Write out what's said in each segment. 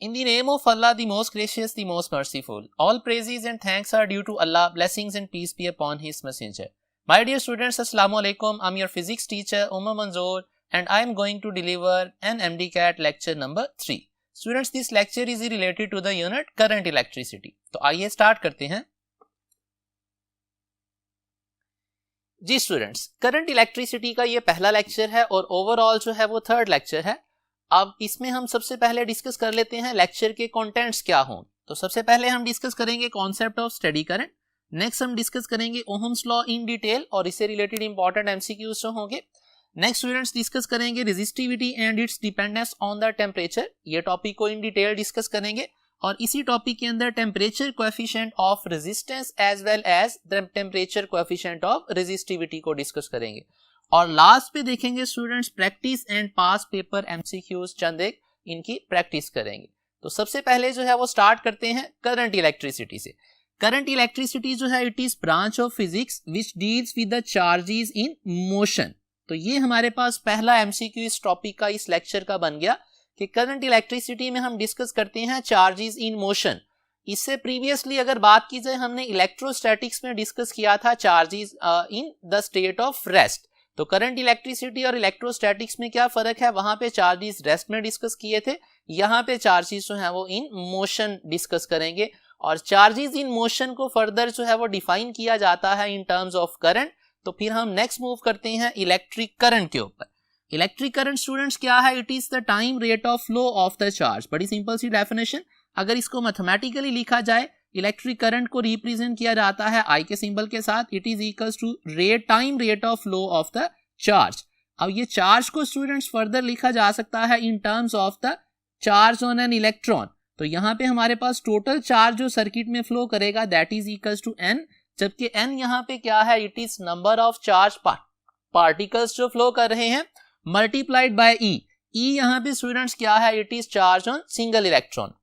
In the name of Allah, the most gracious, the most merciful. All praises and thanks are due to Allah. Blessings and peace be upon His messenger. My dear students, Assalamu alaikum. I'm your physics teacher, Umar Manzoor, and I am going to deliver an MDCAT lecture number 3. Students, this lecture is related to the unit current electricity. तो आइए start करते हैं. जी students, current electricity का ये पहला lecture है और overall जो है वो थर्ड लेक्चर है. अब इसमें हम सबसे पहले डिस्कस कर लेते हैं लेक्चर के कंटेंट्स क्या हों. तो सबसे पहले हम डिस्कस करेंगे concept of steady current. Next हम डिस्कस करेंगे ओहम्स लॉ इन डिटेल और इससे रिलेटेड इंपॉर्टेंट एमसीक्यूज जो होंगे. नेक्स्ट स्टूडेंट्स डिस्कस करेंगे resistivity and it's dependence on the temperature. ये टॉपिक को इन डिटेल डिस्कस करेंगे और इसी टॉपिक के अंदर temperature coefficient of resistance as well as the temperature coefficient of resistivity को डिस्कस करेंगे. और लास्ट पे देखेंगे students practice and past paper MCQs, चंद एक इनकी प्रैक्टिस करेंगे. तो सबसे पहले जो है वो स्टार्ट करते हैं करंट इलेक्ट्रिसिटी से. करंट इलेक्ट्रिसिटी जो है it is branch of physics which deals with the charges in motion. तो ये हमारे पास पहला एमसीक्यू इस टॉपिक का इस लेक्चर का बन गया कि करंट इलेक्ट्रिसिटी में हम डिस्कस करते हैं चार्जेस इन मोशन. इससे प्रीवियसली अगर बात की जाए हमने इलेक्ट्रोस्टैटिक्स में डिस्कस किया था charges in the state of rest. तो करंट इलेक्ट्रिसिटी और इलेक्ट्रोस्टैटिक्स में क्या फर्क है, वहां पे चार्जेस रेस्ट में डिस्कस किए थे, यहाँ पे चार्जेस जो है वो इन मोशन डिस्कस करेंगे. और चार्जेस इन मोशन को फर्दर जो है वो डिफाइन किया जाता है इन टर्म्स ऑफ करंट. तो फिर हम नेक्स्ट मूव करते हैं इलेक्ट्रिक करंट के ऊपर. इलेक्ट्रिक करंट स्टूडेंट्स क्या है, it is the time rate of flow of the charge. बड़ी सिंपल सी डेफिनेशन. अगर इसको मैथमेटिकली लिखा जाए इलेक्ट्रिक करंट को रिप्रेजेंट किया जाता है आई के सिंबल के साथ. It is equals to time rate of flow of the charge. अब ये चार्ज को स्टूडेंट्स फर्दर लिखा जा सकता है in terms of the charge on an electron. तो यहाँ पे हमारे पास टोटल चार्ज जो सर्किट में फ्लो करेगा that is equals to N, जबकि एन यहाँ पे क्या है, it is number of charge particles जो फ्लो कर रहे हैं मल्टीप्लाइड बाय ई. ई यहाँ पे स्टूडेंट्स क्या है, it is charge on single electron.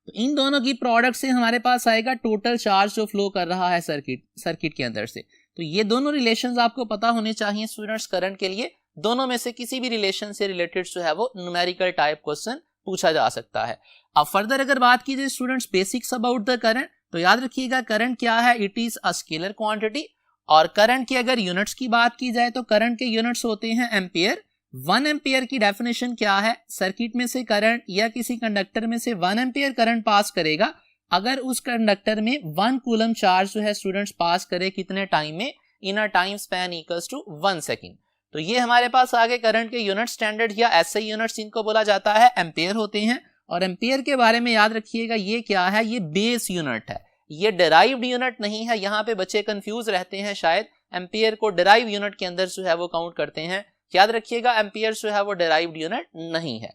तो इन दोनों की प्रोडक्ट से हमारे पास आएगा टोटल चार्ज जो फ्लो कर रहा है सर्किट के अंदर से. तो ये दोनों रिलेशंस आपको पता होने चाहिए स्टूडेंट्स करंट के लिए. दोनों में से किसी भी रिलेशन से रिलेटेड जो है वो न्यूमेरिकल टाइप क्वेश्चन पूछा जा सकता है. अब फर्दर अगर बात की जाए students basics about the current, तो याद रखिएगा करंट क्या है, it is a scalar quantity. और करंट की अगर यूनिट्स की बात की जाए तो करंट के यूनिट्स होते हैं एम्पियर. 1 एम्पियर की डेफिनेशन क्या है, सर्किट में से करंट या किसी कंडक्टर में से 1 एम्पियर करंट पास करेगा अगर उस कंडक्टर में 1 कूलम चार्ज जो है स्टूडेंट्स पास करे कितने टाइम में, in a time span equals to 1 second. तो ये हमारे पास आगे करंट के यूनिट स्टैंडर्ड या एसआई यूनिट्स इनको बोला जाता है, एम्पियर होते हैं. और एम्पियर के बारे में याद रखिएगा ये क्या है, ये बेस यूनिट है, ये डिराइव्ड यूनिट नहीं है. यहाँ पे बच्चे कंफ्यूज रहते हैं, शायद एम्पियर को डिराइव यूनिट के अंदर जो है वो काउंट करते हैं. याद रखिएगा एम्पियर जो है वो डिराइव्ड यूनिट नहीं है.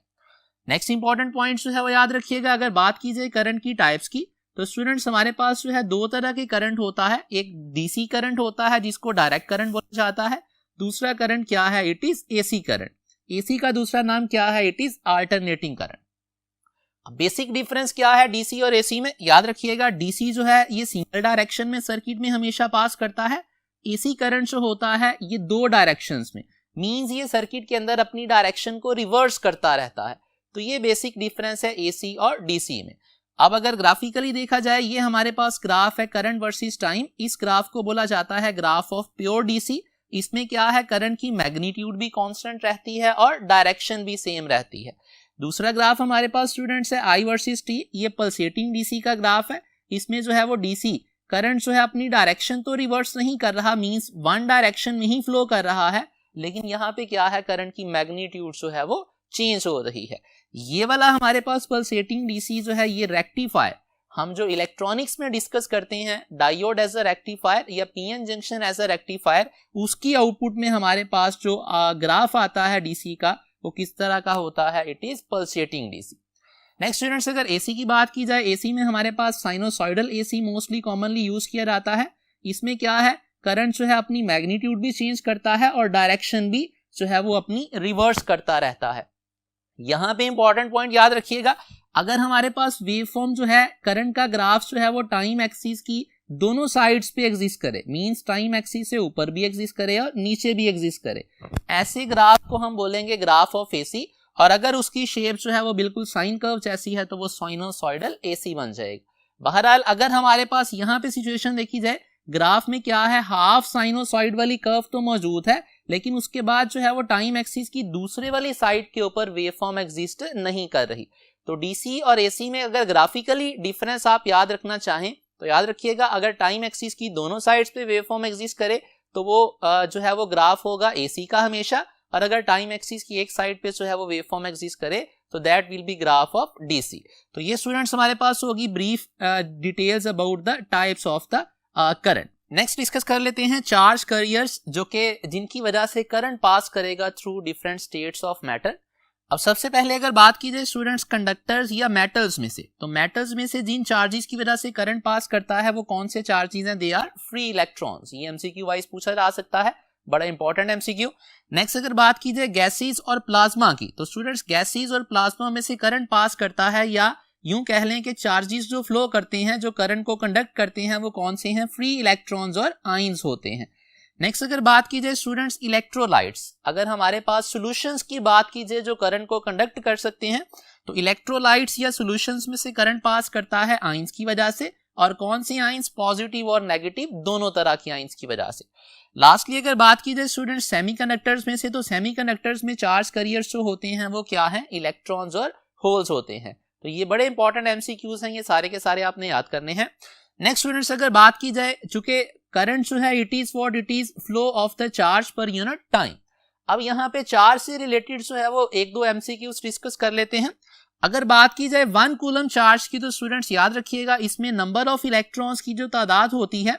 नेक्स्ट इंपॉर्टेंट पॉइंट जो है वो याद रखिएगा. अगर बात की जाए करंट की टाइप्स की तो स्टूडेंट्स हमारे पास जो है दो तरह के करंट होता है. एक डीसी करंट होता है जिसको डायरेक्ट करंट बोला जाता है. दूसरा करंट क्या है, it is AC current. AC का दूसरा नाम क्या है, it is alternating current. Basic difference क्या है डीसी और एसी में, याद रखिएगा डीसी जो है ये सिंगल डायरेक्शन में सर्किट में हमेशा पास करता है. एसी करंट जो होता है ये 2 डायरेक्शंस में, मींस ये सर्किट के अंदर अपनी डायरेक्शन को रिवर्स करता रहता है. तो ये बेसिक डिफरेंस है एसी और डीसी में. अब अगर ग्राफिकली देखा जाए ये हमारे पास ग्राफ है करंट वर्सेस टाइम. इस ग्राफ को बोला जाता है ग्राफ ऑफ प्योर डीसी. इसमें क्या है, करंट की मैग्नीट्यूड भी कांस्टेंट रहती है और डायरेक्शन भी सेम रहती है. दूसरा ग्राफ हमारे पास स्टूडेंट्स है आई वर्सेस टी. ये पल्सेटिंग डीसी का ग्राफ है. इसमें जो है वो डीसी करंट जो है अपनी डायरेक्शन तो रिवर्स नहीं कर रहा, मींस 1 डायरेक्शन में ही फ्लो कर रहा है, लेकिन यहाँ पे क्या है करंट की मैग्नीट्यूड जो है वो चेंज हो रही है. ये वाला हमारे पास पल्सेटिंग डीसी जो है ये रेक्टिफायर, हम जो इलेक्ट्रॉनिक्स में डिस्कस करते हैं डायोड एज अ रेक्टिफायर या PN junction as a rectifier, उसकी आउटपुट में हमारे पास जो ग्राफ आता है डीसी का वो किस तरह का होता है, it is pulsating DC. Next students अगर एसी की बात की जाए, एसी में हमारे पास sinusoidal AC mostly commonly use किया जाता है. इसमें क्या है, करंट जो है अपनी मैग्नीट्यूड भी चेंज करता है और डायरेक्शन भी जो है वो अपनी रिवर्स करता रहता है. यहाँ पे इंपॉर्टेंट पॉइंट याद रखिएगा, अगर हमारे पास वेवफॉर्म जो है करंट का ग्राफ जो है वो टाइम एक्सिस की दोनों साइड्स पे एग्जिस्ट करे, मींस टाइम एक्सिस से ऊपर भी एग्जिस्ट करे और नीचे भी एग्जिस्ट करे, ऐसे ग्राफ को हम बोलेंगे ग्राफ ऑफ एसी. और अगर उसकी शेप जो है वो बिल्कुल साइन कर्व जैसी है तो वो साइनोसॉइडल AC बन जाएगा। बहरहाल अगर हमारे पास यहाँ पे सिचुएशन देखी जाए, ग्राफ में क्या है, हाफ साइनोसॉइड वाली कर्व तो मौजूद है, लेकिन उसके बाद जो है वो टाइम एक्सिस की दूसरे वाली साइड के ऊपर वेवफॉर्म एग्जिस्ट नहीं कर रही। तो DC और AC में अगर ग्राफिकली डिफरेंस आप याद रखना चाहें तो याद रखिएगा, अगर टाइम एक्सिस की दोनों साइड्स पे वेवफॉर्म एग्जिस्ट करे तो वो जो है वो ग्राफ होगा AC का हमेशा, और अगर टाइम एक्सिस की एक साइड पे जो है वो वेवफॉर्म एग्जिस्ट करे तो that will B graph of DC। तो ये स्टूडेंट्स हमारे पास होगी brief details about the types of the current. Next discuss कर लेते हैं चार्ज कैरियर्स, जो कि जिनकी वजह से करंट पास करेगा through different states of matter. अब सबसे पहले अगर बात की जाए स्टूडेंट्स कंडक्टर्स या मेटल्स में से, तो मेटल्स में से जिन चार्जेस की वजह से करंट पास करता है वो कौन से चार्जेस हैं? They are free electrons. ये MCQ वाइज पूछा जा सकता है, बड़ा इंपॉर्टेंट MCQ। नेक्स्ट अगर बात की जाए गैसेस और प्लाज्मा की, तो स्टूडेंट्स गैसेस और प्लाज्मा में से करंट पास करता है, या यूं कह लें कि चार्जेस जो फ्लो करते हैं, जो करंट को कंडक्ट करते हैं, वो कौन से हैं? फ्री इलेक्ट्रॉन्स और आयंस होते हैं। नेक्स्ट अगर बात की जाए स्टूडेंट्स इलेक्ट्रोलाइट्स, अगर हमारे पास सॉल्यूशंस की बात की जाए जो करंट को कंडक्ट कर सकते हैं, तो इलेक्ट्रोलाइट्स या सॉल्यूशंस में से करंट पास करता है आयंस की वजह से, और कौन सी आयंस? पॉजिटिव और नेगेटिव दोनों तरह की आयंस की वजह से। लास्टली अगर बात की जाए स्टूडेंट्स सेमीकंडक्टर्स में से, तो सेमीकंडक्टर्स में चार्ज कैरियर्स जो होते हैं वो क्या है? इलेक्ट्रॉन्स और होल्स होते हैं। तो ये बड़े इंपॉर्टेंट MCQs हैं, ये सारे के सारे आपने याद करने हैं। नेक्स्ट स्टूडेंट्स अगर बात की जाए, चूंकि करंट जो है it is what it is flow of the charge per unit time. अब यहाँ पे चार्ज से रिलेटेड जो है वो एक दो MCQs डिस्कस कर लेते हैं। अगर बात की जाए 1 कूलम चार्ज की, तो स्टूडेंट्स याद रखिएगा इसमें नंबर ऑफ इलेक्ट्रॉन्स की जो तादाद होती है,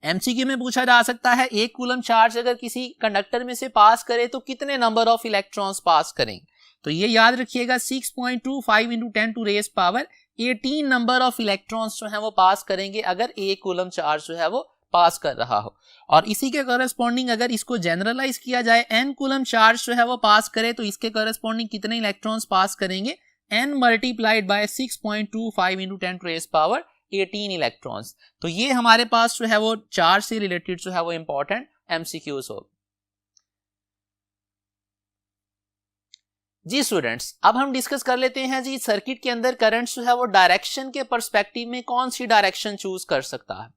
MCQ में पूछा जा सकता है 1 कूलम चार्ज अगर किसी कंडक्टर में से पास करे तो कितने नंबर ऑफ इलेक्ट्रॉन्स पास करेंगे? तो ये याद रखिएगा 6.25 × 10⁻18 नंबर ऑफ इलेक्ट्रॉन्स जो है वो पास करेंगे अगर 1 कूलम चार्ज जो है वो पास कर रहा हो। और इसी के करस्पॉन्डिंग अगर इसको जनरलाइज किया जाए, n कूलम चार्ज जो है वो पास करे तो इसके करस्पॉन्डिंग कितने इलेक्ट्रॉन्स पास करेंगे? n multiplied bye 6.25 × 10⁻18 electrons. तो ये हमारे पास जो है वो चार्ज से रिलेटेड जो है वो इंपॉर्टेंट MCQs हो। जी स्टूडेंट्स, अब हम डिस्कस कर लेते हैं जी सर्किट के अंदर करंट जो है वो डायरेक्शन के पर्सपेक्टिव में कौन सी डायरेक्शन चूज कर सकता है।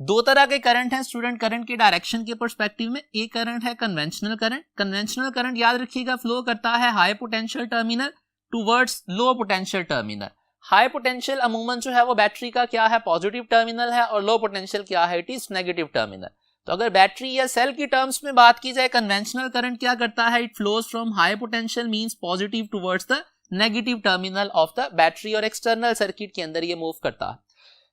दो तरह के करंट हैं स्टूडेंट करंट के डायरेक्शन के पर्सपेक्टिव में। एक करंट है कन्वेंशनल करंट। कन्वेंशनल करंट याद रखिएगा फ्लो करता है high potential terminal towards low potential terminal. High potential अमूमन जो है वो बैटरी का क्या है? पॉजिटिव टर्मिनल है, और लो पोटेंशियल क्या है? It is negative terminal. तो अगर बैटरी या सेल की टर्म्स में बात की जाए, कन्वेंशनल करंट क्या करता है? It flows from high potential means positive towards the negative terminal of the battery, और एक्सटर्नल सर्किट के अंदर ये मूव करता है।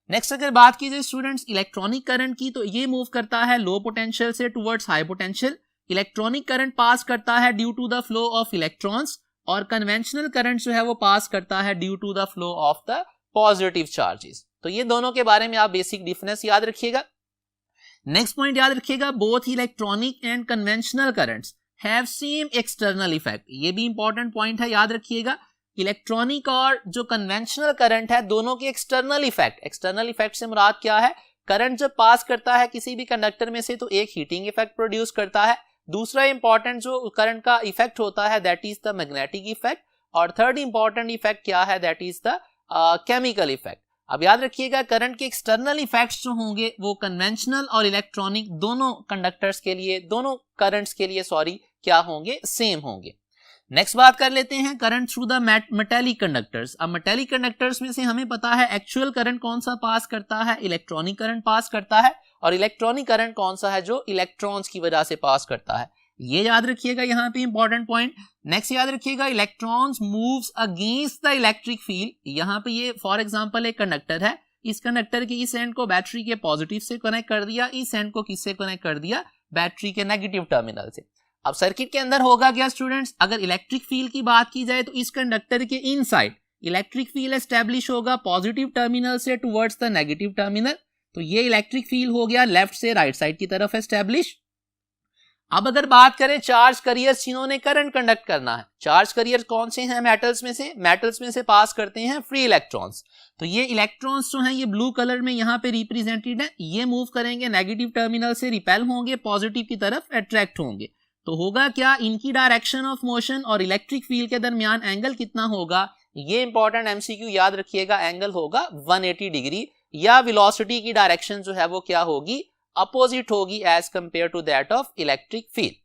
नेक्स्ट अगर बात की जाए स्टूडेंट्स इलेक्ट्रॉनिक करंट की, तो ये मूव करता है लो पोटेंशियल से towards high potential. Electronic current pass करता है due to the flow of electrons, और कन्वेंशनल करंट जो है वो पास करता है due to the flow of the positive charges. तो ये दोनों के बारे में आप बेसिक डिफरेंस याद रखिएगा। नेक्स्ट पॉइंट याद रखिएगा, both electronic and conventional currents have same external effect. ये भी इंपॉर्टेंट पॉइंट है, याद रखिएगा। इलेक्ट्रॉनिक और जो कन्वेंशनल करंट है दोनों के एक्सटर्नल इफेक्ट से मुराद क्या है? करंट जब पास करता है किसी भी कंडक्टर में से तो एक हीटिंग इफेक्ट प्रोड्यूस करता है, दूसरा इंपॉर्टेंट जो करंट का इफेक्ट होता है that is the magnetic effect, और थर्ड इंपॉर्टेंट इफेक्ट क्या है? That is the chemical effect. अब याद रखिएगा करंट के एक्सटर्नल इफेक्ट्स जो होंगे वो कन्वेंशनल और इलेक्ट्रॉनिक दोनों कंडक्टर्स के लिए, दोनों करंट्स के लिए क्या होंगे? सेम होंगे। नेक्स्ट बात कर लेते हैं current through the metallic conductors. अब मेटेलिक कंडक्टर्स में से हमें पता है एक्चुअल करंट कौन सा पास करता है? इलेक्ट्रॉनिक करंट पास करता है। और इलेक्ट्रॉनिक करंट कौन सा है? जो इलेक्ट्रॉन्स की वजह से पास करता है। ये याद रखिएगा, यहाँ पे इंपॉर्टेंट पॉइंट। नेक्स्ट याद रखिएगा electrons moves against the electric field. यहाँ पे ये फॉर एग्जांपल एक कंडक्टर है, इस कंडक्टर के इस एंड को बैटरी के पॉजिटिव से कनेक्ट कर दिया, इस एंड को किससे कनेक्ट कर दिया? बैटरी के नेगेटिव टर्मिनल से। अब सर्किट के अंदर होगा क्या स्टूडेंट्स? अगर इलेक्ट्रिक फील्ड की बात की जाए तो इस कंडक्टर के इनसाइड इलेक्ट्रिक फील्ड एस्टेब्लिश होगा पॉजिटिव टर्मिनल से टुवर्ड्स द नेगेटिव टर्मिनल। तो ये इलेक्ट्रिक फील्ड हो गया लेफ्ट से राइट साइड की तरफ एस्टेब्लिश। अब अगर बात करें चार्ज कैरियर्स जिन्होंने करंट कंडक्ट करना है, चार्ज कैरियर्स कौन से हैं? मेटल्स में से पास करते हैं फ्री इलेक्ट्रॉन्स। तो ये इलेक्ट्रॉन्स जो हैं ये ब्लू कलर में यहाँ पे रिप्रेजेंटेड है, ये मूव करेंगे नेगेटिव टर्मिनल से रिपेल होंगे, पॉजिटिव की तरफ अट्रैक्ट होंगे। तो होगा क्या, इनकी डायरेक्शन ऑफ मोशन और इलेक्ट्रिक फील्ड के दरमियान एंगल कितना होगा, ये इंपॉर्टेंट एमसीक्यू याद रखिएगा, एंगल होगा 180 डिग्री, या वेलोसिटी की डायरेक्शन जो है वो क्या होगी, अपोजिट होगी as compare to that of electric field.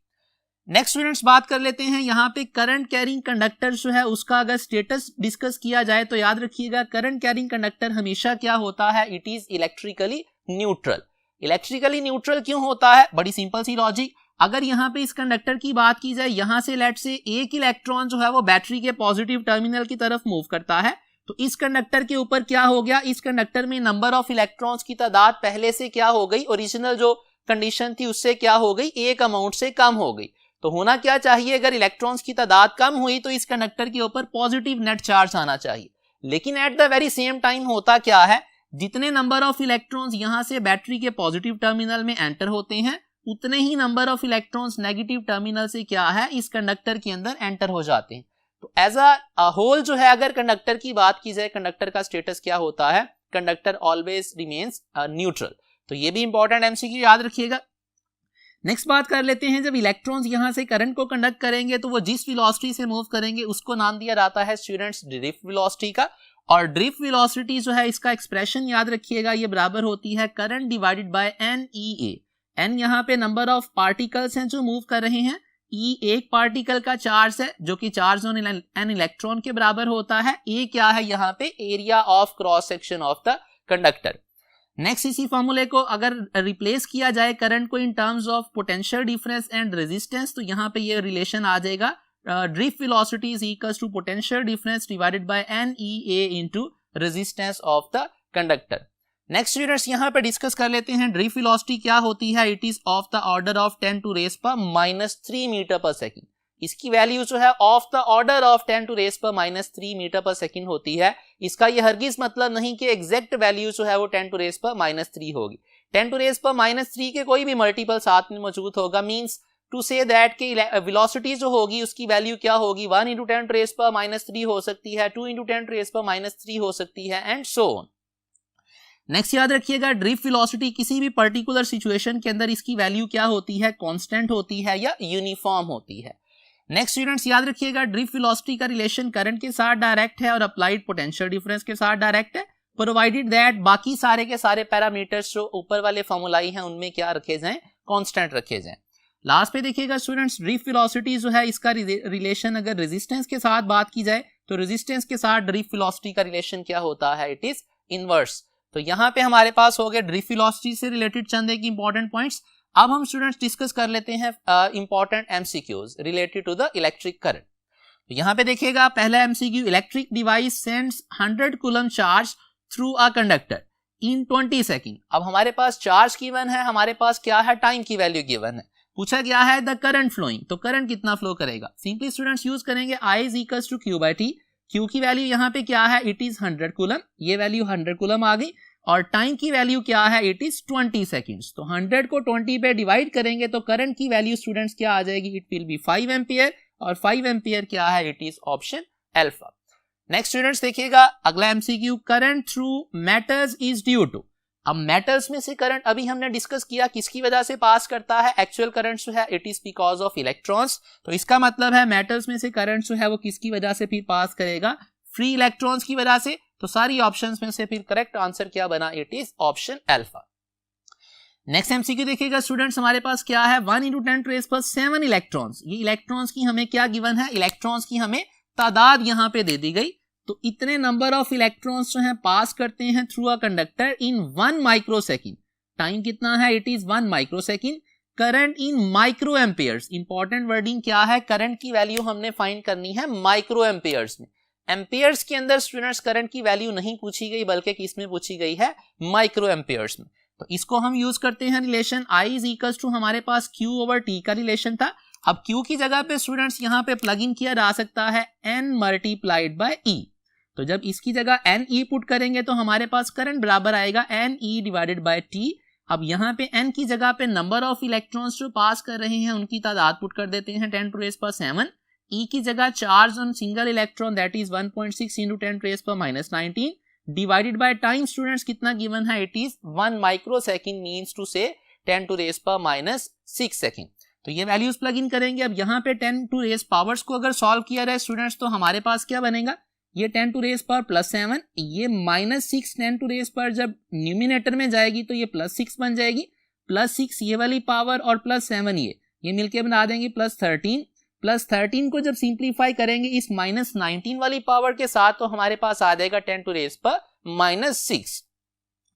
Next students बात कर लेते हैं यहाँ पे करंट कैरिंग कंडक्टर जो है उसका अगर स्टेटस डिस्कस किया जाए तो याद रखिएगा करंट कैरिंग कंडक्टर हमेशा क्या होता है, it is electrically neutral. Electrically neutral क्यों होता है, बड़ी सिंपल सी लॉजिक, अगर यहाँ पे इस कंडक्टर की बात की जाए, यहाँ से लेट से एक इलेक्ट्रॉन जो है वो बैटरी के पॉजिटिव टर्मिनल की तरफ मूव करता है, तो इस कंडक्टर के ऊपर क्या हो गया, इस कंडक्टर में नंबर ऑफ इलेक्ट्रॉन्स की तादाद पहले से क्या हो गई, ओरिजिनल जो कंडीशन थी उससे क्या हो गई, एक अमाउंट से कम हो गई। तो होना क्या चाहिए, अगर इलेक्ट्रॉन्स की तादाद कम हुई तो इस कंडक्टर के ऊपर पॉजिटिव नेट चार्ज आना चाहिए। लेकिन eight the very same time होता क्या है, जितने नंबर ऑफ इलेक्ट्रॉन्स यहां से बैटरी के पॉजिटिव टर्मिनल में एंटर होते हैं, उतने ही number of electrons negative terminal से क्या है, इस कंडक्टर के अंदर एंटर हो जाते हैं। तो एज अ होल जो है, अगर कंडक्टर की बात की जाए, कंडक्टर का स्टेटस क्या होता है, कंडक्टर ऑलवेज रिमेन्स न्यूट्रल। तो ये भी इंपॉर्टेंट एमसीक्यू याद रखिएगा। नेक्स्ट बात कर लेते हैं, जब इलेक्ट्रॉन्स यहां से करंट को कंडक्ट करेंगे तो वो जिस वेलोसिटी से मूव करेंगे उसको नाम दिया जाता है स्टूडेंट्स ड्रिफ्ट वेलोसिटी का। और ड्रिफ्ट वेलोसिटी जो है इसका एक्सप्रेशन याद रखिएगा, ये बराबर होती है current divided by NEA। N यहाँ पे नंबर ऑफ पार्टिकल्स हैं जो मूव कर रहे हैं, ई एक पार्टिकल का चार्ज है जो कि चार्ज ऑन एन इलेक्ट्रॉन के बराबर होता है, ए क्या है यहाँ पे, area of cross section of the conductor. Next इसी फॉर्मूले को अगर रिप्लेस किया जाए करंट को in terms of potential difference and resistance, तो यहाँ पे ये रिलेशन आ जाएगा, drift velocity is equals to potential difference divided by NEA into resistance of the conductor. Next students यहाँ पे डिस्कस कर लेते हैं ड्रिफ्ट वेलोसिटी क्या होती है, it is of the order of 10 to raise पर -3 मीटर पर सेकंड। इसकी वैल्यू जो है of the order of 10 to raise पर -3 मीटर पर सेकंड होती है। इसका ये हरगिज मतलब नहीं कि एग्जैक्ट वैल्यू जो है वो 10 टू रेस पर -3 होगी। 10 टू रेस पर -3 के कोई भी मल्टीपल साथ में मौजूद होगा, मींस टू से दैट कि वेलोसिटी जो होगी उसकी वैल्यू क्या होगी, 1 × 10 टू रेस पर -3 हो सकती है, 2 × 10 टू रेस पर -3 हो सकती है, एंड सो ऑन। नेक्स्ट याद रखिएगा ड्रिफ्ट वेलोसिटी किसी भी पर्टिकुलर सिचुएशन के अंदर इसकी वैल्यू क्या होती है, कांस्टेंट होती है या यूनिफॉर्म होती है। नेक्स्ट स्टूडेंट्स याद रखिएगा ड्रिफ्ट वेलोसिटी का रिलेशन करंट के साथ डायरेक्ट है और अप्लाइड पोटेंशियल डिफरेंस के साथ डायरेक्ट है, प्रोवाइडेड दैट बाकी सारे के सारे पैरामीटर्स जो ऊपर वाले फॉर्मूलाई हैं उनमें क्या रखे जाएं, कांस्टेंट रखे जाएं। लास्ट पे देखिएगा स्टूडेंट्स ड्रिफ्ट वेलोसिटी जो है इसका रिलेशन अगर रेजिस्टेंस के साथ बात की जाए तो रेजिस्टेंस के साथ ड्रिफ्ट वेलोसिटी का रिलेशन क्या होता है, इट इज इनवर्स। तो यहाँ पे हमारे पास हो गए ड्रिफ्ट वेलोसिटी से रिलेटेड चंद एक इंपॉर्टेंट पॉइंट्स। अब हम स्टूडेंट्स डिस्कस कर लेते हैं important MCQs related to the electric current. तो यहाँ पे देखिएगा पहला MCQ, electric device sends 100 coulomb charge through a conductor in 20 second. अब हमारे पास चार्ज गिवन है, हमारे पास क्या है, टाइम की वैल्यू गिवन है, पूछा गया है द करंट फ्लोइंग, तो करंट कितना फ्लो करेगा। सिंपली स्टूडेंट्स यूज करेंगे I is equals to Q/T। Q की वैल्यू यहाँ पे क्या है, इट इज 100 कूलम, ये वैल्यू 100 कूलम आ गई, और टाइम की वैल्यू क्या है, इट इज 20 सेकेंड्स। तो 100 को 20 पे डिवाइड करेंगे तो करंट की वैल्यू स्टूडेंट्स क्या आ जाएगी, इट विल बी 5 एम्पियर, और 5 एम्पियर क्या है, it is option alpha. Next students देखिएगा अगला MCQ, current through metals is due to. अब मेटल्स में से करंट अभी हमने डिस्कस किया किसकी वजह से पास करता है, एक्चुअल करंट जो है it is because of electrons. तो इसका मतलब है मेटल्स में से करंट जो है वो किसकी वजह से फिर पास करेगा, फ्री इलेक्ट्रॉन्स की वजह से। तो सारी ऑप्शंस में से फिर करेक्ट आंसर क्या बना, it is option alpha. Next MCQ देखिएगा स्टूडेंट्स, हमारे पास क्या है, 1 × 10 टू रेज़ पर 7 इलेक्ट्रॉन्स। ये इलेक्ट्रॉन्स की हमें क्या गिवन है, इलेक्ट्रॉन्स की हमें तादाद यहाँ पे दे दी गई। तो इतने नंबर ऑफ इलेक्ट्रॉन्स जो हैं पास करते हैं through a conductor in 1 micro second. Time कितना है, it is 1 micro second. Current in micro amperes, important wording क्या है, करंट की वैल्यू हमने फाइंड करनी है माइक्रो एम्पियर्स में। एम्पियर्स के अंदर स्टूडेंट्स करंट की वैल्यू नहीं पूछी गई बल्कि किसमें पूछी गई है, माइक्रो एम्पियर्स में। तो इसको हम यूज करते हैं relation I is equals to, हमारे पास Q/T का रिलेशन था। अब Q की जगह पे स्टूडेंट्स यहाँ पे प्लग इन किया जा सकता है N × E। तो जब इसकी जगह NE पुट करेंगे तो हमारे पास करंट बराबर आएगा NE/T। अब यहाँ पे N की जगह पे नंबर ऑफ इलेक्ट्रॉन्स जो पास कर रहे हैं उनकी तादाद पुट कर देते हैं 10 टू रेज़ पर 7। E की जगह charge on single electron that is 1.6 × 10 to raise पर -19 डिवाइडेड बाय टाइम स्टूडेंट्स कितना गिवन है, it is 1 micro second, means to से 10 टू रेज़ पर -6 सेकेंड। तो ये वैल्यूज प्लग इन करेंगे। अब यहाँ पे 10 टू रेज पावर्स को अगर सॉल्व किया जाए स्टूडेंट्स तो हमारे पास क्या बनेगा, ये 10 टू रेज पावर +7, ये -6 10 टू रेज पावर जब न्यूमिनेटर में जाएगी तो ये +6 बन जाएगी, +6 ये वाली पावर और +7 ये मिलके बना देंगे +13। +13 को जब सिंप्लीफाई करेंगे इस -19 वाली पावर के साथ तो हमारे पास आ जाएगा 10 टू रेज पावर -6।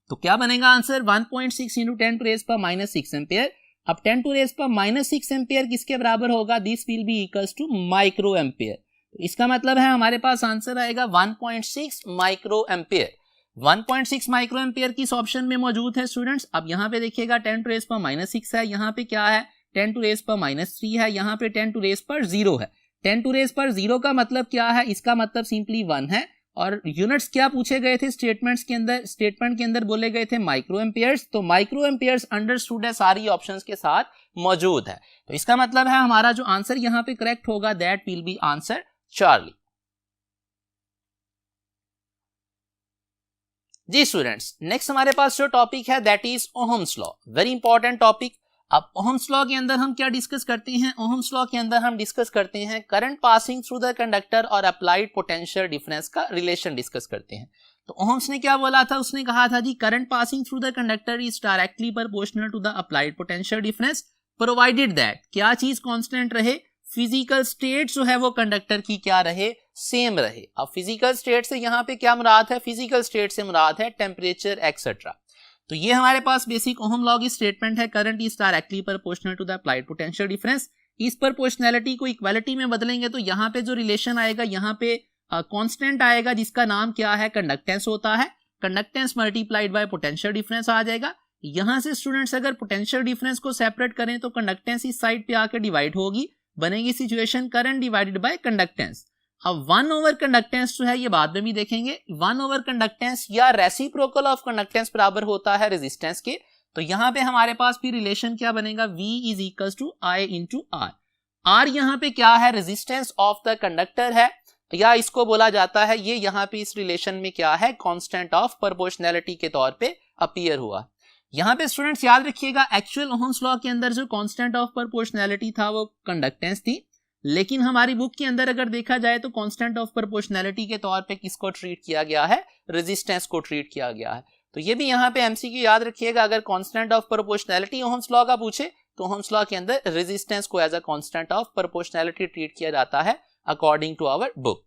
तो क्या बनेगा answer, 1.6 into 10 to raise power -6 ampere. अब 10 टू रेज पावर -6 एम्पियर किसके बराबर होगा, this will be equals to micro ampere. तो इसका मतलब है हमारे पास आंसर आएगा 1.6 माइक्रो एम्पियर। 1.6 माइक्रो एम्पियर किस ऑप्शन में मौजूद है स्टूडेंट्स। अब यहाँ पे देखिएगा 10 टू रेज पावर -6 है, यहाँ पे क्या है 10 टू रेज पावर -3 है, यहाँ पे 10 टू रेज पावर 0 है। 10 टू रेज पावर 0 का मतलब क्या है, इसका मतलब सिंपली 1 है। और यूनिट्स क्या पूछे गए थे स्टेटमेंट के अंदर बोले गए थे माइक्रो एम्पियर्स। तो माइक्रो एम्पियर्स अंडरस्टूड है सारी ऑप्शंस के साथ मौजूद है। तो इसका मतलब है हमारा जो आंसर यहाँ पे करेक्ट होगा that will be answer Charlie. जी स्टूडेंट्स, नेक्स्ट हमारे पास जो टॉपिक है that is Ohm's law, very important topic. अब ओहम्स लॉ के अंदर हम क्या डिस्कस करते हैं, ओहम्स लॉ के अंदर हम डिस्कस करते हैं current passing through the conductor और अप्लाइड पोटेंशियल डिफरेंस का रिलेशन डिस्कस करते हैं। तो ओहम्स ने क्या बोला था, उसने कहा था जी current passing through the conductor is directly proportional to the applied potential difference provided that क्या चीज कांस्टेंट रहे, फिजिकल स्टेट जो है वो कंडक्टर की क्या रहे, सेम रहे। अब फिजिकल स्टेट से यहाँ पे क्या मुराद है, फिजिकल स्टेट से मुराद है टेम्परेचर एक्सेट्रा। तो ये हमारे पास बेसिक ओहम लॉ की स्टेटमेंट है, current is directly proportional to the applied potential difference. इस प्रोपोर्शनैलिटी को इक्वालिटी में बदलेंगे तो यहाँ पे जो रिलेशन आएगा, यहाँ पे कांस्टेंट आएगा जिसका नाम क्या है, कंडक्टेंस होता है। Conductance multiplied by potential difference आ जाएगा। यहाँ से स्टूडेंट्स अगर पोटेंशियल डिफरेंस को सेपरेट करें तो कंडक्टेंस इस साइड पे आकर डिवाइड होगी, बनेगी situation current divided bye conductance. अब 1 ओवर कंडक्टेंस जो है ये बाद में भी देखेंगे, 1 ओवर कंडक्टेंस या रेसिप्रोकल ऑफ कंडक्टेंस बराबर होता है रेजिस्टेंस के। तो यहाँ पे हमारे पास भी रिलेशन क्या बनेगा, V is equals to I into R। R यहाँ पे क्या है, रेजिस्टेंस ऑफ द कंडक्टर है, या इसको बोला जाता है ये यहाँ पे इस रिलेशन में क्या है, कांस्टेंट ऑफ प्रोपोर्शनैलिटी के तौर पे अपीयर हुआ। यहाँ पे स्टूडेंट्स याद रखिएगा एक्चुअल ओहम्स लॉ के अंदर जो कांस्टेंट ऑफ प्रोपोर्शनैलिटी था वो कंडक्टेंस थी, लेकिन हमारी बुक के अंदर अगर देखा जाए तो कांस्टेंट ऑफ प्रोपोर्शनैलिटी के तौर पे किसको ट्रीट किया गया है, रेजिस्टेंस को ट्रीट किया गया है। तो ये भी यहाँ पे एमसीक्यू याद रखिएगा, अगर constant of proportionality Ohm's law का पूछे तो ओहम्स लॉ के अंदर रेजिस्टेंस को as a constant of proportionality treat किया जाता है according to our book.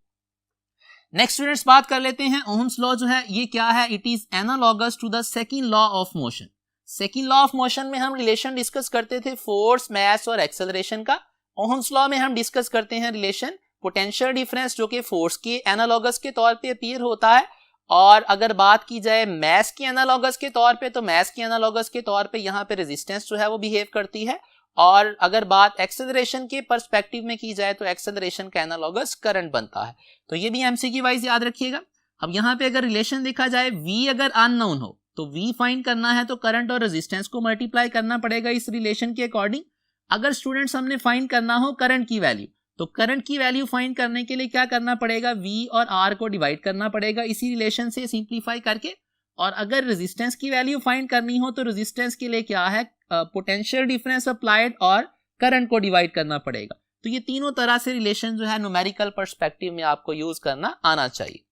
Next students बात कर लेते हैं ओहम्स लॉ जो है ये क्या है, it is analogous to the second law of motion. Second law of motion में हम रिलेशन डिस्कस करते थे फोर्स, मास और एक्सेलरेशन का। ओहम्स लॉ में हम डिस्कस करते हैं रिलेशन पोटेंशियल डिफरेंस जो कि फोर्स के एनालॉगस के तौर पे अपीयर होता है, और अगर बात की जाए मास के एनालॉगस के तौर पे तो मास के एनालॉगस के तौर पे यहाँ पे रेजिस्टेंस जो है वो बिहेव करती है, और अगर बात एक्सेलरेशन के पर्सपेक्टिव में की जाए तो एक्सेलरेशन का एनालॉगस करंट बनता है। तो ये भी एमसीक्यू वाइज याद रखिएगा। अब यहाँ पे अगर रिलेशन देखा जाए, V अगर अननोन हो तो V फाइंड करना है तो करंट और रेजिस्टेंस को मल्टीप्लाई करना पड़ेगा इस रिलेशन के अकॉर्डिंग। अगर स्टूडेंट्स हमने फाइंड करना हो करंट की वैल्यू, तो करंट की वैल्यू फाइंड करने के लिए क्या करना पड़ेगा, V और R को डिवाइड करना पड़ेगा इसी रिलेशन से सिंप्लीफाई करके। और अगर रेजिस्टेंस की वैल्यू फाइंड करनी हो तो रेजिस्टेंस के लिए क्या है, पोटेंशियल डिफरेंस अप्लाइड और करंट को डिवाइड करना पड़ेगा। तो ये तीनों तरह से रिलेशन जो है न्यूमेरिकल पर्सपेक्टिव में आपको यूज करना आना चाहिए।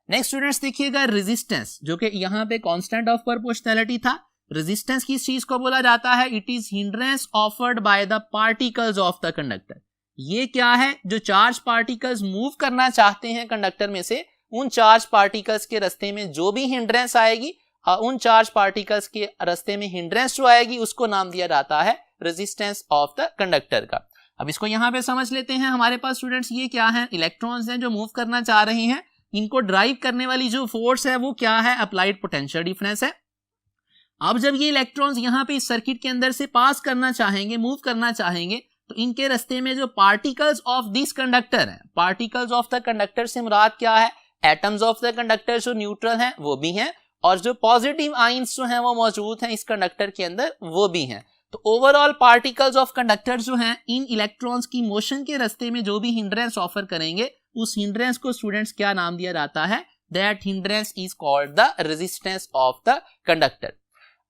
नेक्स्ट स्टूडेंट्स देखिएगा रेजिस्टेंस जो कि यहाँ पे कांस्टेंट ऑफ प्रोपोर्शनैलिटी था। रेजिस्टेंस किस चीज को बोला जाता है, it is hindrance offered by the particles of the conductor. ये क्या है, जो चार्ज पार्टिकल्स मूव करना चाहते हैं कंडक्टर में से, उन चार्ज पार्टिकल्स के रास्ते में जो भी हिंड्रेंस आएगी, उन चार्ज पार्टिकल्स के रास्ते में हिंड्रेंस जो आएगी उसको नाम दिया जाता है रेजिस्टेंस ऑफ द कंडक्टर का। अब इसको यहाँ पे समझ लेते हैं। हमारे पास स्टूडेंट्स ये क्या है, इलेक्ट्रॉन्स हैं जो मूव करना चाह रहे हैं, इनको ड्राइव करने वाली जो फोर्स है वो क्या है, अप्लाइड पोटेंशियल डिफरेंस है। अब जब ये इलेक्ट्रॉन्स यहाँ पे इस सर्किट के अंदर से पास करना चाहेंगे, मूव करना चाहेंगे, तो इनके रास्ते में जो पार्टिकल्स ऑफ दिस कंडक्टर है, पार्टिकल्स ऑफ द कंडक्टर से मुराद क्या है, एटम्स ऑफ द कंडक्टर जो न्यूट्रल हैं वो भी हैं, और जो पॉजिटिव आइंस जो हैं वो मौजूद हैं इस कंडक्टर के अंदर वो भी हैं। तो ओवरऑल पार्टिकल्स ऑफ कंडक्टर जो हैं इन इलेक्ट्रॉन्स की मोशन के रास्ते में जो भी हिंड्रेंस ऑफर करेंगे उस हिंड्रेंस को स्टूडेंट्स क्या नाम दिया जाता है, that hindrance is called the resistance of the conductor.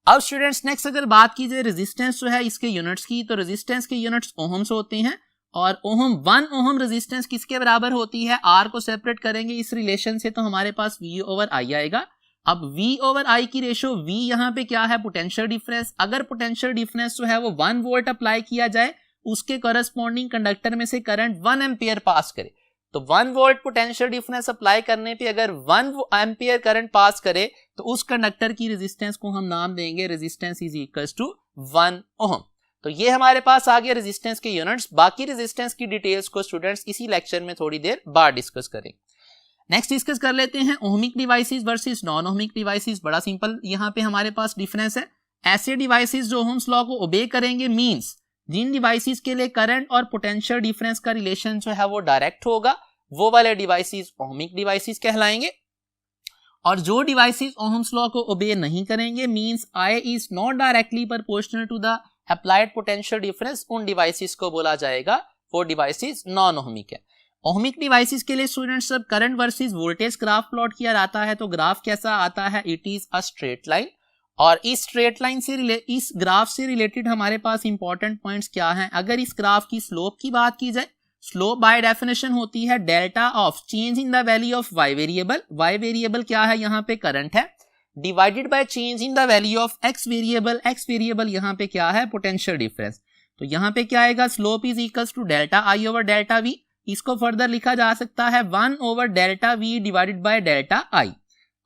अब स्टूडेंट्स नेक्स्ट अगर बात की जाए रेजिस्टेंस जो है इसके यूनिट्स की, तो रेजिस्टेंस के यूनिट्स ओहम्स होते हैं और ओहम 1 ओहम रेजिस्टेंस किसके बराबर होती है, आर को सेपरेट करेंगे इस रिलेशन से तो हमारे पास V ओवर I आएगा। अब V ओवर I की रेशो V यहाँ पे क्या है, पोटेंशियल डिफरेंस। अगर पोटेंशियल डिफरेंस जो है वो 1 वोल्ट अप्लाई किया जाए, उसके करस्पॉन्डिंग कंडक्टर में से करंट 1 एम्पियर पास करे, तो 1 वोल्ट पोटेंशियल डिफरेंस अप्लाई करने पे अगर 1 एम्पियर करंट पास करे तो उस कंडक्टर की रेजिस्टेंस को हम नाम देंगे resistance is equals to 1 ohm. तो ये हमारे पास आ गया रेजिस्टेंस के यूनिट्स। बाकी रेजिस्टेंस की डिटेल्स को स्टूडेंट्स इसी लेक्चर में थोड़ी देर बाद डिस्कस करेंगे। नेक्स्ट डिस्कस कर लेते हैं ohmic devices versus non ohmic devices. बड़ा सिंपल यहाँ पे हमारे पास डिफरेंस है। ऐसे डिवाइसेस जो ओहम्स लॉ को ओबे करेंगे मींस जिन डिवाइसेस के लिए करंट और पोटेंशियल डिफरेंस का रिलेशन जो है वो डायरेक्ट होगा, वो वाले डिवाइसेस ओहमिक डिवाइसेस कहलाएंगे। और जो डिवाइसेस ओहम्स लॉ को ओबे नहीं करेंगे means I is not directly proportional to the applied potential difference, उन डिवाइसेस को बोला जाएगा वो डिवाइसेस नॉन ओहमिक है। ओहमिक डिवाइसेस के लिए स्टूडेंट्स जब current versus voltage graph plot किया जाता है तो ग्राफ कैसा आता है, it is a straight line. और इस स्ट्रेट लाइन से इस ग्राफ से रिलेटेड हमारे पास इंपॉर्टेंट पॉइंट्स क्या हैं। अगर इस ग्राफ की स्लोप की बात की जाए, स्लोप बाय डेफिनेशन होती है delta of change in the value of y variable. y variable क्या है, यहाँ पे करंट है, divided by change in the value of x variable. x variable यहाँ पे क्या है, पोटेंशियल डिफरेंस। तो यहाँ पे क्या आएगा, slope is equals to delta I over delta v। इसको फर्दर लिखा जा सकता है 1 over delta v divided by delta I।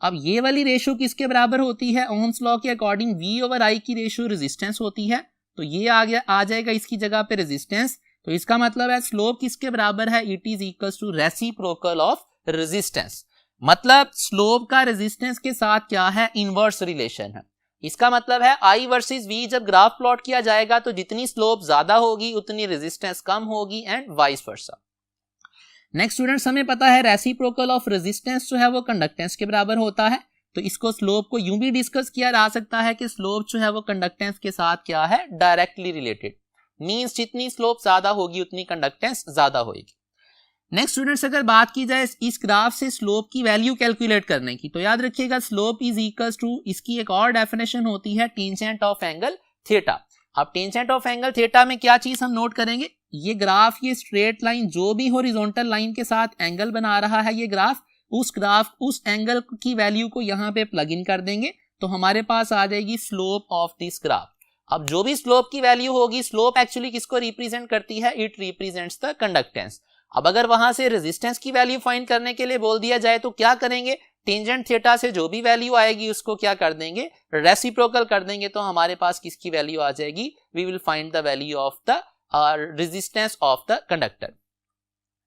अब ये वाली रेशो किसके बराबर होती है, ओहम्स लॉ के अकॉर्डिंग V ओवर I की रेशो रेजिस्टेंस होती है। तो ये आ जाएगा इसकी जगह पे रेजिस्टेंस। तो इसका मतलब है स्लोप किसके बराबर है, it is equals to reciprocal of resistance. मतलब स्लोप का रेजिस्टेंस के साथ क्या है, इनवर्स रिलेशन है। इसका मतलब है I वर्सेस V जब ग्राफ प्लॉट किया जाएगा तो जितनी स्लोप ज्यादा होगी उतनी रेजिस्टेंस कम होगी and vice versa. Next students हमें पता है रेसिप्रोकल ऑफ रेजिस्टेंस जो है वो कंडक्टेंस के बराबर होता है। तो इसको स्लोप को यूं भी डिस्कस किया जा सकता है कि स्लोप जो है वो कंडक्टेंस के साथ क्या है, डायरेक्टली रिलेटेड। मींस जितनी स्लोप ज्यादा होगी उतनी कंडक्टेंस ज्यादा होगी। नेक्स्ट स्टूडेंट्स अगर बात की जाए इस ग्राफ से स्लोप की वैल्यू कैलकुलेट करने की, तो याद रखिएगा स्लोप इज इक्वल्स टू, इसकी एक और डेफिनेशन होती है टेंजेंट ऑफ एंगल थीटा। अब टेंजेंट ऑफ एंगल थीटा में क्या चीज हम नोट करेंगे, ये ग्राफ, ये स्ट्रेट लाइन जो भी हॉरिजॉन्टल लाइन के साथ एंगल बना रहा है ये ग्राफ उस एंगल की वैल्यू को यहाँ पे प्लग इन कर देंगे तो हमारे पास आ जाएगी स्लोप ऑफ दिस ग्राफ। अब जो भी स्लोप की वैल्यू होगी, स्लोप एक्चुअली किसको रिप्रेजेंट करती है, इट रिप्रेजेंट्स द कंडक्टेंस। अब अगर वहां से रेजिस्टेंस की वैल्यू फाइंड करने के लिए बोल दिया जाए तो क्या करेंगे, टेंजेंट थीटा से जो भी वैल्यू आएगी उसको क्या कर देंगे, रेसिप्रोकल कर देंगे। तो हमारे पास किसकी वैल्यू आ जाएगी, we will find the value of the resistance of the conductor.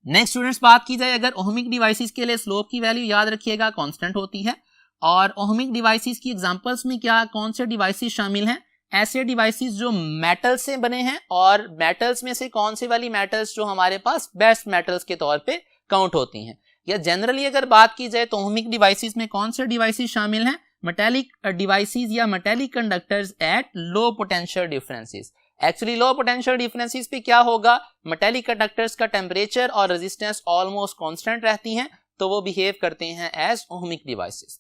Next students बात की जाए अगर ओहमिक डिवाइसेस के लिए स्लोप की वैल्यू याद रखिएगा कांस्टेंट होती है। और ओहमिक डिवाइसेस की एग्जांपल्स में क्या कौन से डिवाइसेस शामिल हैं, ऐसे डिवाइसेस जो मेटल से बने हैं और मेटल्स में से कौन से वाली मेटल्स जो हमारे पास बेस्ट मेटल्स के तौर पे काउंट होती हैं। या जनरली अगर बात की जाए तो ओहमिक डिवाइसेस में कौन से डिवाइसेस शामिल हैं, मेटेलिक डिवाइसेस या metallic conductors at low potential differences. Actually low potential differences पे क्या होगा, मेटेलिक कंडक्टर्स का टेम्परेचर और रेजिस्टेंस ऑलमोस्ट कांस्टेंट रहती हैं तो वो बिहेव करते हैं एज ओहमिक डिवाइसेस।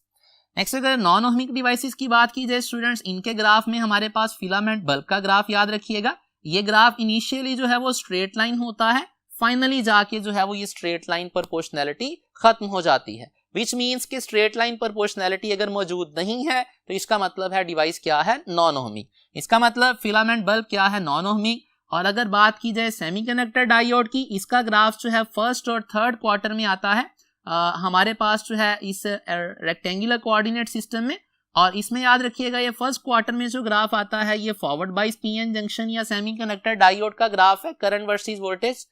नेक्स्ट अगर नॉन ओहमिक डिवाइसेस की बात की जाए स्टूडेंट्स, इनके ग्राफ में हमारे पास फिलामेंट बल्ब का ग्राफ याद रखिएगा। ये ग्राफ इनिशियली जो है वो स्ट्रेट लाइन होता है, फाइनली जाके जो है वो ये स्ट्रेट लाइन प्रोपोर्शनैलिटी खत्म हो जाती है। विच मीन्स कि स्ट्रेट लाइन प्रोपोर्शनैलिटी अगर मौजूद नहीं है तो इसका मतलब है डिवाइस क्या है, नॉन ओहमिक। इसका मतलब फिलामेंट बल्ब क्या है, नॉन ओहमिक। और अगर बात की जाए सेमीकंडक्टर डायोड की, इसका ग्राफ जो है फर्स्ट और थर्ड क्वार्टर में आता है हमारे पास जो है इस रेक्टेंगुलर कोऑर्डिनेट सिस्टम में। और इसमें याद रखिएगा ये फर्स्ट क्वार्टर में जो ग्राफ आता है ये फॉरवर्ड बाइस पीएन जंक्शन या सेमीकंडक्टर डायोड का ग्राफ है, करंट वर्सेस वोल्टेज।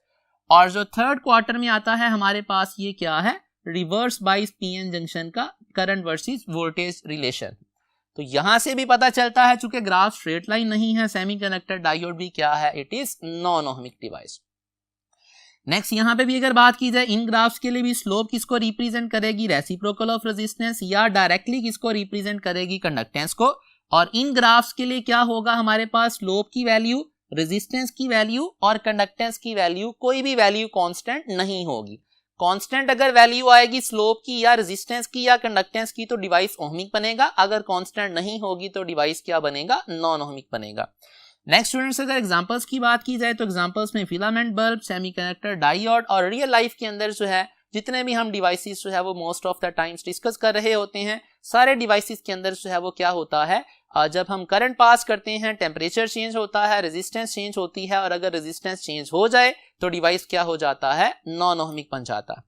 और जो थर्ड क्वार्टर में आता है हमारे पास ये क्या है, रिवर्स बाइस पीएन जंक्शन का करंट वर्सेस वोल्टेज रिलेशन। तो यहां से भी पता चलता है चूंकि ग्राफ स्ट्रेट लाइन नहीं है, सेमीकंडक्टर डायोड भी क्या है, it is non ohmic device. Next यहाँ पे भी अगर बात की जाए इन ग्राफ्स के लिए भी स्लोप किसको रिप्रेजेंट करेगी, रेसिप्रोकल ऑफ रेजिस्टेंस, या डायरेक्टली किसको रिप्रेजेंट करेगी, कंडक्टेंस को। और इन ग्राफ्स के लिए क्या होगा हमारे पास, स्लोप की वैल्यू, रेजिस्टेंस की वैल्यू और कंडक्टेंस की वैल्यू, कोई भी वैल्यू कांस्टेंट नहीं होगी। कांस्टेंट अगर वैल्यू आएगी स्लोप की या रेजिस्टेंस की या कंडक्टेंस की तो डिवाइस ओहमिक बनेगा, अगर कांस्टेंट नहीं होगी तो डिवाइस क्या बनेगा, नॉन ओहमिक बनेगा। नेक्स्ट स्टूडेंट्स, अगर एग्जांपल्स की बात की जाए तो एग्जांपल्स में फिलामेंट बल्ब, सेमीकंडक्टर, डायोड और रियल लाइफ के अंदर जो है जितने भी हम डिवाइसेस जो है वो most of the times discuss कर रहे होते हैं, सारे डिवाइसेस के अंदर जो है वो क्या होता है, जब हम करंट पास करते हैं टेम्परेचर चेंज होता है, रेजिस्टेंस चेंज होती है, और अगर रेजिस्टेंस चेंज हो जाए तो डिवाइस क्या हो जाता है, नॉन ओहमिक बन जाता है।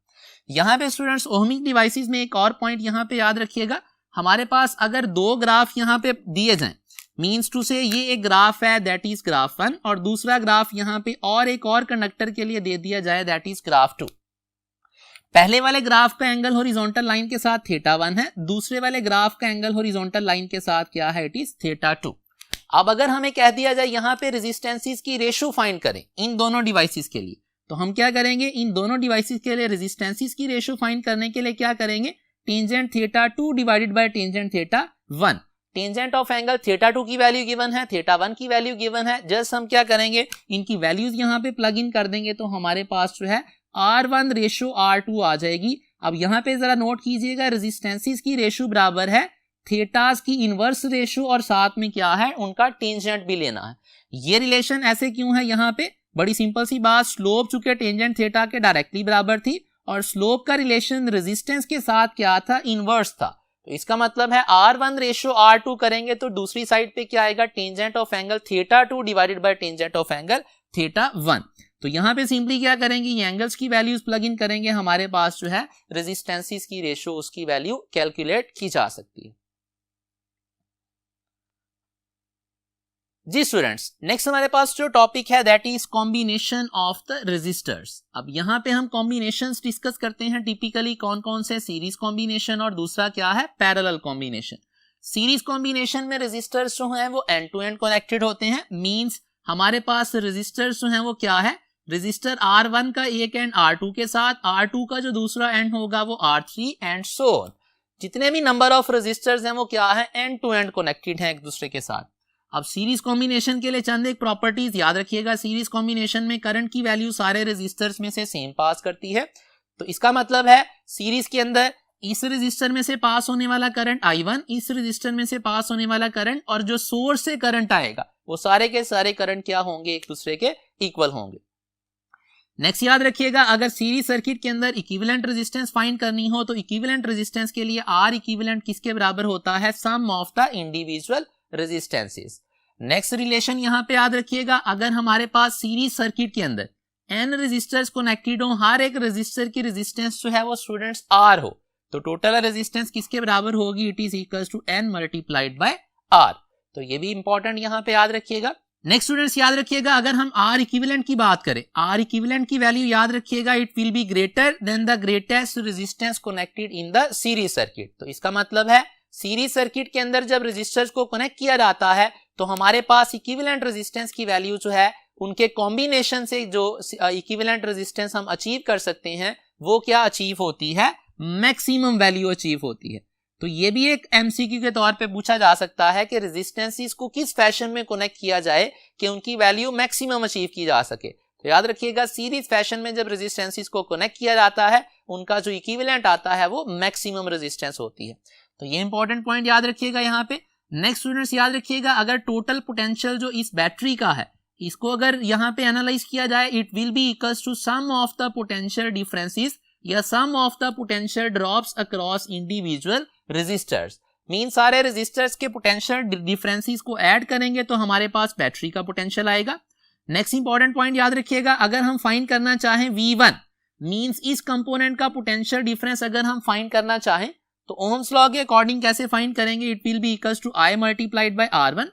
यहाँ पे स्टूडेंट्स ओहमिक डिवाइसेस में एक और पॉइंट यहाँ पे याद रखिएगा, हमारे पास अगर दो ग्राफ यहाँ पे दिए जाएं, मीन्स टू से ये एक ग्राफ है दैट इज ग्राफ 1 और दूसरा ग्राफ यहाँ पे और एक और कंडक्टर के लिए दे दिया जाए दैट इज ग्राफ 2। पहले वाले ग्राफ का एंगल हॉरिजॉन्टल लाइन के साथ θ1 है, दूसरे वाले ग्राफ का एंगल हॉरिजॉन्टल लाइन के साथ क्या है, इट इज θ2। अब अगर हमें कह दिया जाए यहाँ पे रेजिस्टेंसेस की रेशो फाइंड करें इन दोनों डिवाइसेस के लिए, तो हम क्या करेंगे, इन दोनों डिवाइसेस के लिए रेजिस्टेंसेस की रेशो फाइंड करने के लिए क्या करेंगे, tangent θ2 divided by tangent θ1। Tangent of angle θ2 की वैल्यू गिवन है, θ1 की वैल्यू गिवन है, जस्ट हम क्या करेंगे, इनकी वैल्यूज यहाँ पे प्लग इन कर देंगे तो हमारे पास जो है R1 रेशो R2 आ जाएगी। अब यहाँ पे जरा नोट कीजिएगा, रेजिस्टेंसेस की रेशो बराबर है थीटास की इनवर्स रेशो और साथ में क्या है, उनका टेंजेंट भी लेना है। ये रिलेशन ऐसे क्यों है यहाँ पे, बड़ी सिंपल सी बात, स्लोप चूंकि टेंजेंट थीटा के डायरेक्टली बराबर थी और स्लोप का रिलेशन रेजिस्टेंस के साथ क्या था, इनवर्स था, तो इसका मतलब है R1 रेशो R2 करेंगे तो दूसरी साइड पे क्या आएगा, tangent of angle θ2 divided by tangent of angle θ1। तो यहाँ पे सिंपली क्या करेंगे, ये एंगल्स की वैल्यूज प्लग इन करेंगे, हमारे पास जो है रेजिस्टेंसेस की रेशो उसकी वैल्यू कैलकुलेट की जा सकती है। जी स्टूडेंट्स, नेक्स्ट हमारे पास जो टॉपिक है that is combination of the resistors. अब यहाँ पे हम कॉम्बिनेशंस डिस्कस करते हैं टिपिकली कौन कौन से, सीरीज कॉम्बिनेशन और दूसरा क्या है, पैरेलल कॉम्बिनेशन। सीरीज कॉम्बिनेशन में रेजिस्टर्स जो हैं वो एंड टू एंड कनेक्टेड होते हैं, मींस हमारे पास रेजिस्टर्स जो हैं वो क्या है, रेजिस्टर R1 का एक एंड R2 के साथ, R2 का जो दूसरा एंड होगा वो R3 एंड सो ऑन। जितने भी नंबर ऑफ रेजिस्टर्स हैं वो क्या है, एंड टू एंड कनेक्टेड हैं एक दूसरे के साथ। अब सीरीज कॉम्बिनेशन के लिए चंद एक प्रॉपर्टीज याद रखिएगा, सीरीज कॉम्बिनेशन में करंट की वैल्यू सारे रेजिस्टर्स में से सेम पास करती है, तो इसका मतलब है सीरीज के अंदर इस रेजिस्टर में से पास होने वाला करंट I1, इस रेजिस्टर में से पास होने वाला करंट और जो सोर्स से करंट आएगा वो सारे के सारे करंट क्या होंगे, एक दूसरे के इक्वल होंगे। नेक्स्ट याद रखिएगा, अगर सीरीज सर्किट के अंदर इक्विवेलेंट रेजिस्टेंस फाइंड करनी हो तो इक्विवेलेंट रेजिस्टेंस के लिए R इक्विवेलेंट किसके बराबर होता है, sum of the individual resistances. Next relation यहाँ पे याद रखिएगा, अगर हमारे पास सीरीज सर्किट के अंदर n रेजिस्टर्स कनेक्टेड हो, हर एक रेजिस्टर की रेजिस्टेंस जो है वो स्टूडेंट्स R हो, तो टोटल रेजिस्टेंस किसके बराबर होगी, it is equals to n multiplied by R। तो ये भी इंपॉर्टेंट यहाँ पे याद रखिएगा। नेक्स्ट स्टूडेंट्स याद रखिएगा, अगर हम R इक्विवेलेंट की बात करें, R इक्विवेलेंट की वैल्यू याद रखिएगा, it will be greater than the greatest resistance connected in the series circuit. तो इसका मतलब है सीरीज सर्किट के अंदर जब रेजिस्टर्स को कनेक्ट किया जाता है तो हमारे पास इक्विवेलेंट रेजिस्टेंस की वैल्यू जो है उनके कॉम्बिनेशन से जो इक्विवेलेंट रेजिस्टेंस हम अचीव कर सकते हैं वो क्या अचीव होती है, मैक्सिमम वैल्यू अचीव होती है। तो ये भी एक एमसीक्यू के तौर पे पूछा जा सकता है कि रेजिस्टेंसेस को किस फैशन में कनेक्ट किया जाए कि उनकी वैल्यू मैक्सिमम अचीव की जा सके। तो याद रखिएगा, सीरीज फैशन में जब रेजिस्टेंसेस को कनेक्ट किया जाता है उनका जो इक्विवेलेंट आता है वो मैक्सिमम रेजिस्टेंस होती है। तो ये इंपॉर्टेंट पॉइंट याद रखिएगा यहाँ पे। नेक्स्ट स्टूडेंट्स याद रखिएगा, अगर टोटल पोटेंशियल जो इस बैटरी का है इसको अगर यहाँ पे एनालाइज किया जाए, it will be equals to sum of the potential differences या sum of the potential drops across individual resistors. Mean सारे रेजिस्टर्स के पोटेंशियल डिफरेंसेस को ऐड करेंगे तो हमारे पास बैटरी का पोटेंशियल आएगा। नेक्स्ट इंपॉर्टेंट पॉइंट याद रखिएगा, अगर हम फाइंड करना चाहें V1 मींस इस कंपोनेंट का पोटेंशियल डिफरेंस अगर हम फाइंड करना चाहें तो ओम्स लॉ के अकॉर्डिंग कैसे फाइंड करेंगे, it will be equals to I multiplied by R1।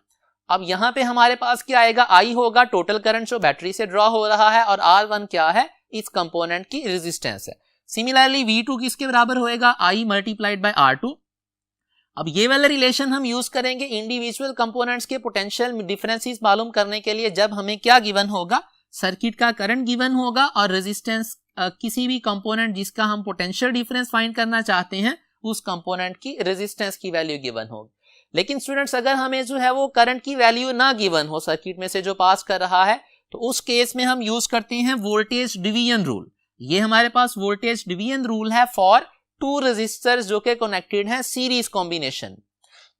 अब यहाँ पे हमारे पास क्या आएगा, I होगा टोटल करंट जो बैटरी से ड्रॉ हो रहा है और R1 क्या है, इस कंपोनेंट की रेजिस्टेंस है। सिमिलरली V2 किसके बराबर होएगा, I मल्टीप्लाइड बाय R2। अब ये वाला रिलेशन हम यूज करेंगे इंडिविजुअल कंपोनेंट्स के पोटेंशियल डिफरेंसेस मालूम करने के लिए, जब हमें क्या गिवन होगा, सर्किट का करंट गिवन होगा और रेजिस्टेंस किसी भी कंपोनेंट जिसका हम पोटेंशियल डिफरेंस फाइंड करना चाहते हैं उस कंपोनेंट की रेजिस्टेंस की वैल्यू गिवन होगी। लेकिन स्टूडेंट्स अगर हमें जो है वो करंट की वैल्यू ना गिवन हो सर्किट में से जो पास कर रहा है, तो उस केस में हम यूज करते हैं वोल्टेज डिवीजन रूल। ये हमारे पास वोल्टेज डिवीजन रूल है फॉर टू रेजिस्टर्स जो कि कनेक्टेड हैं सीरीज कॉम्बिनेशन।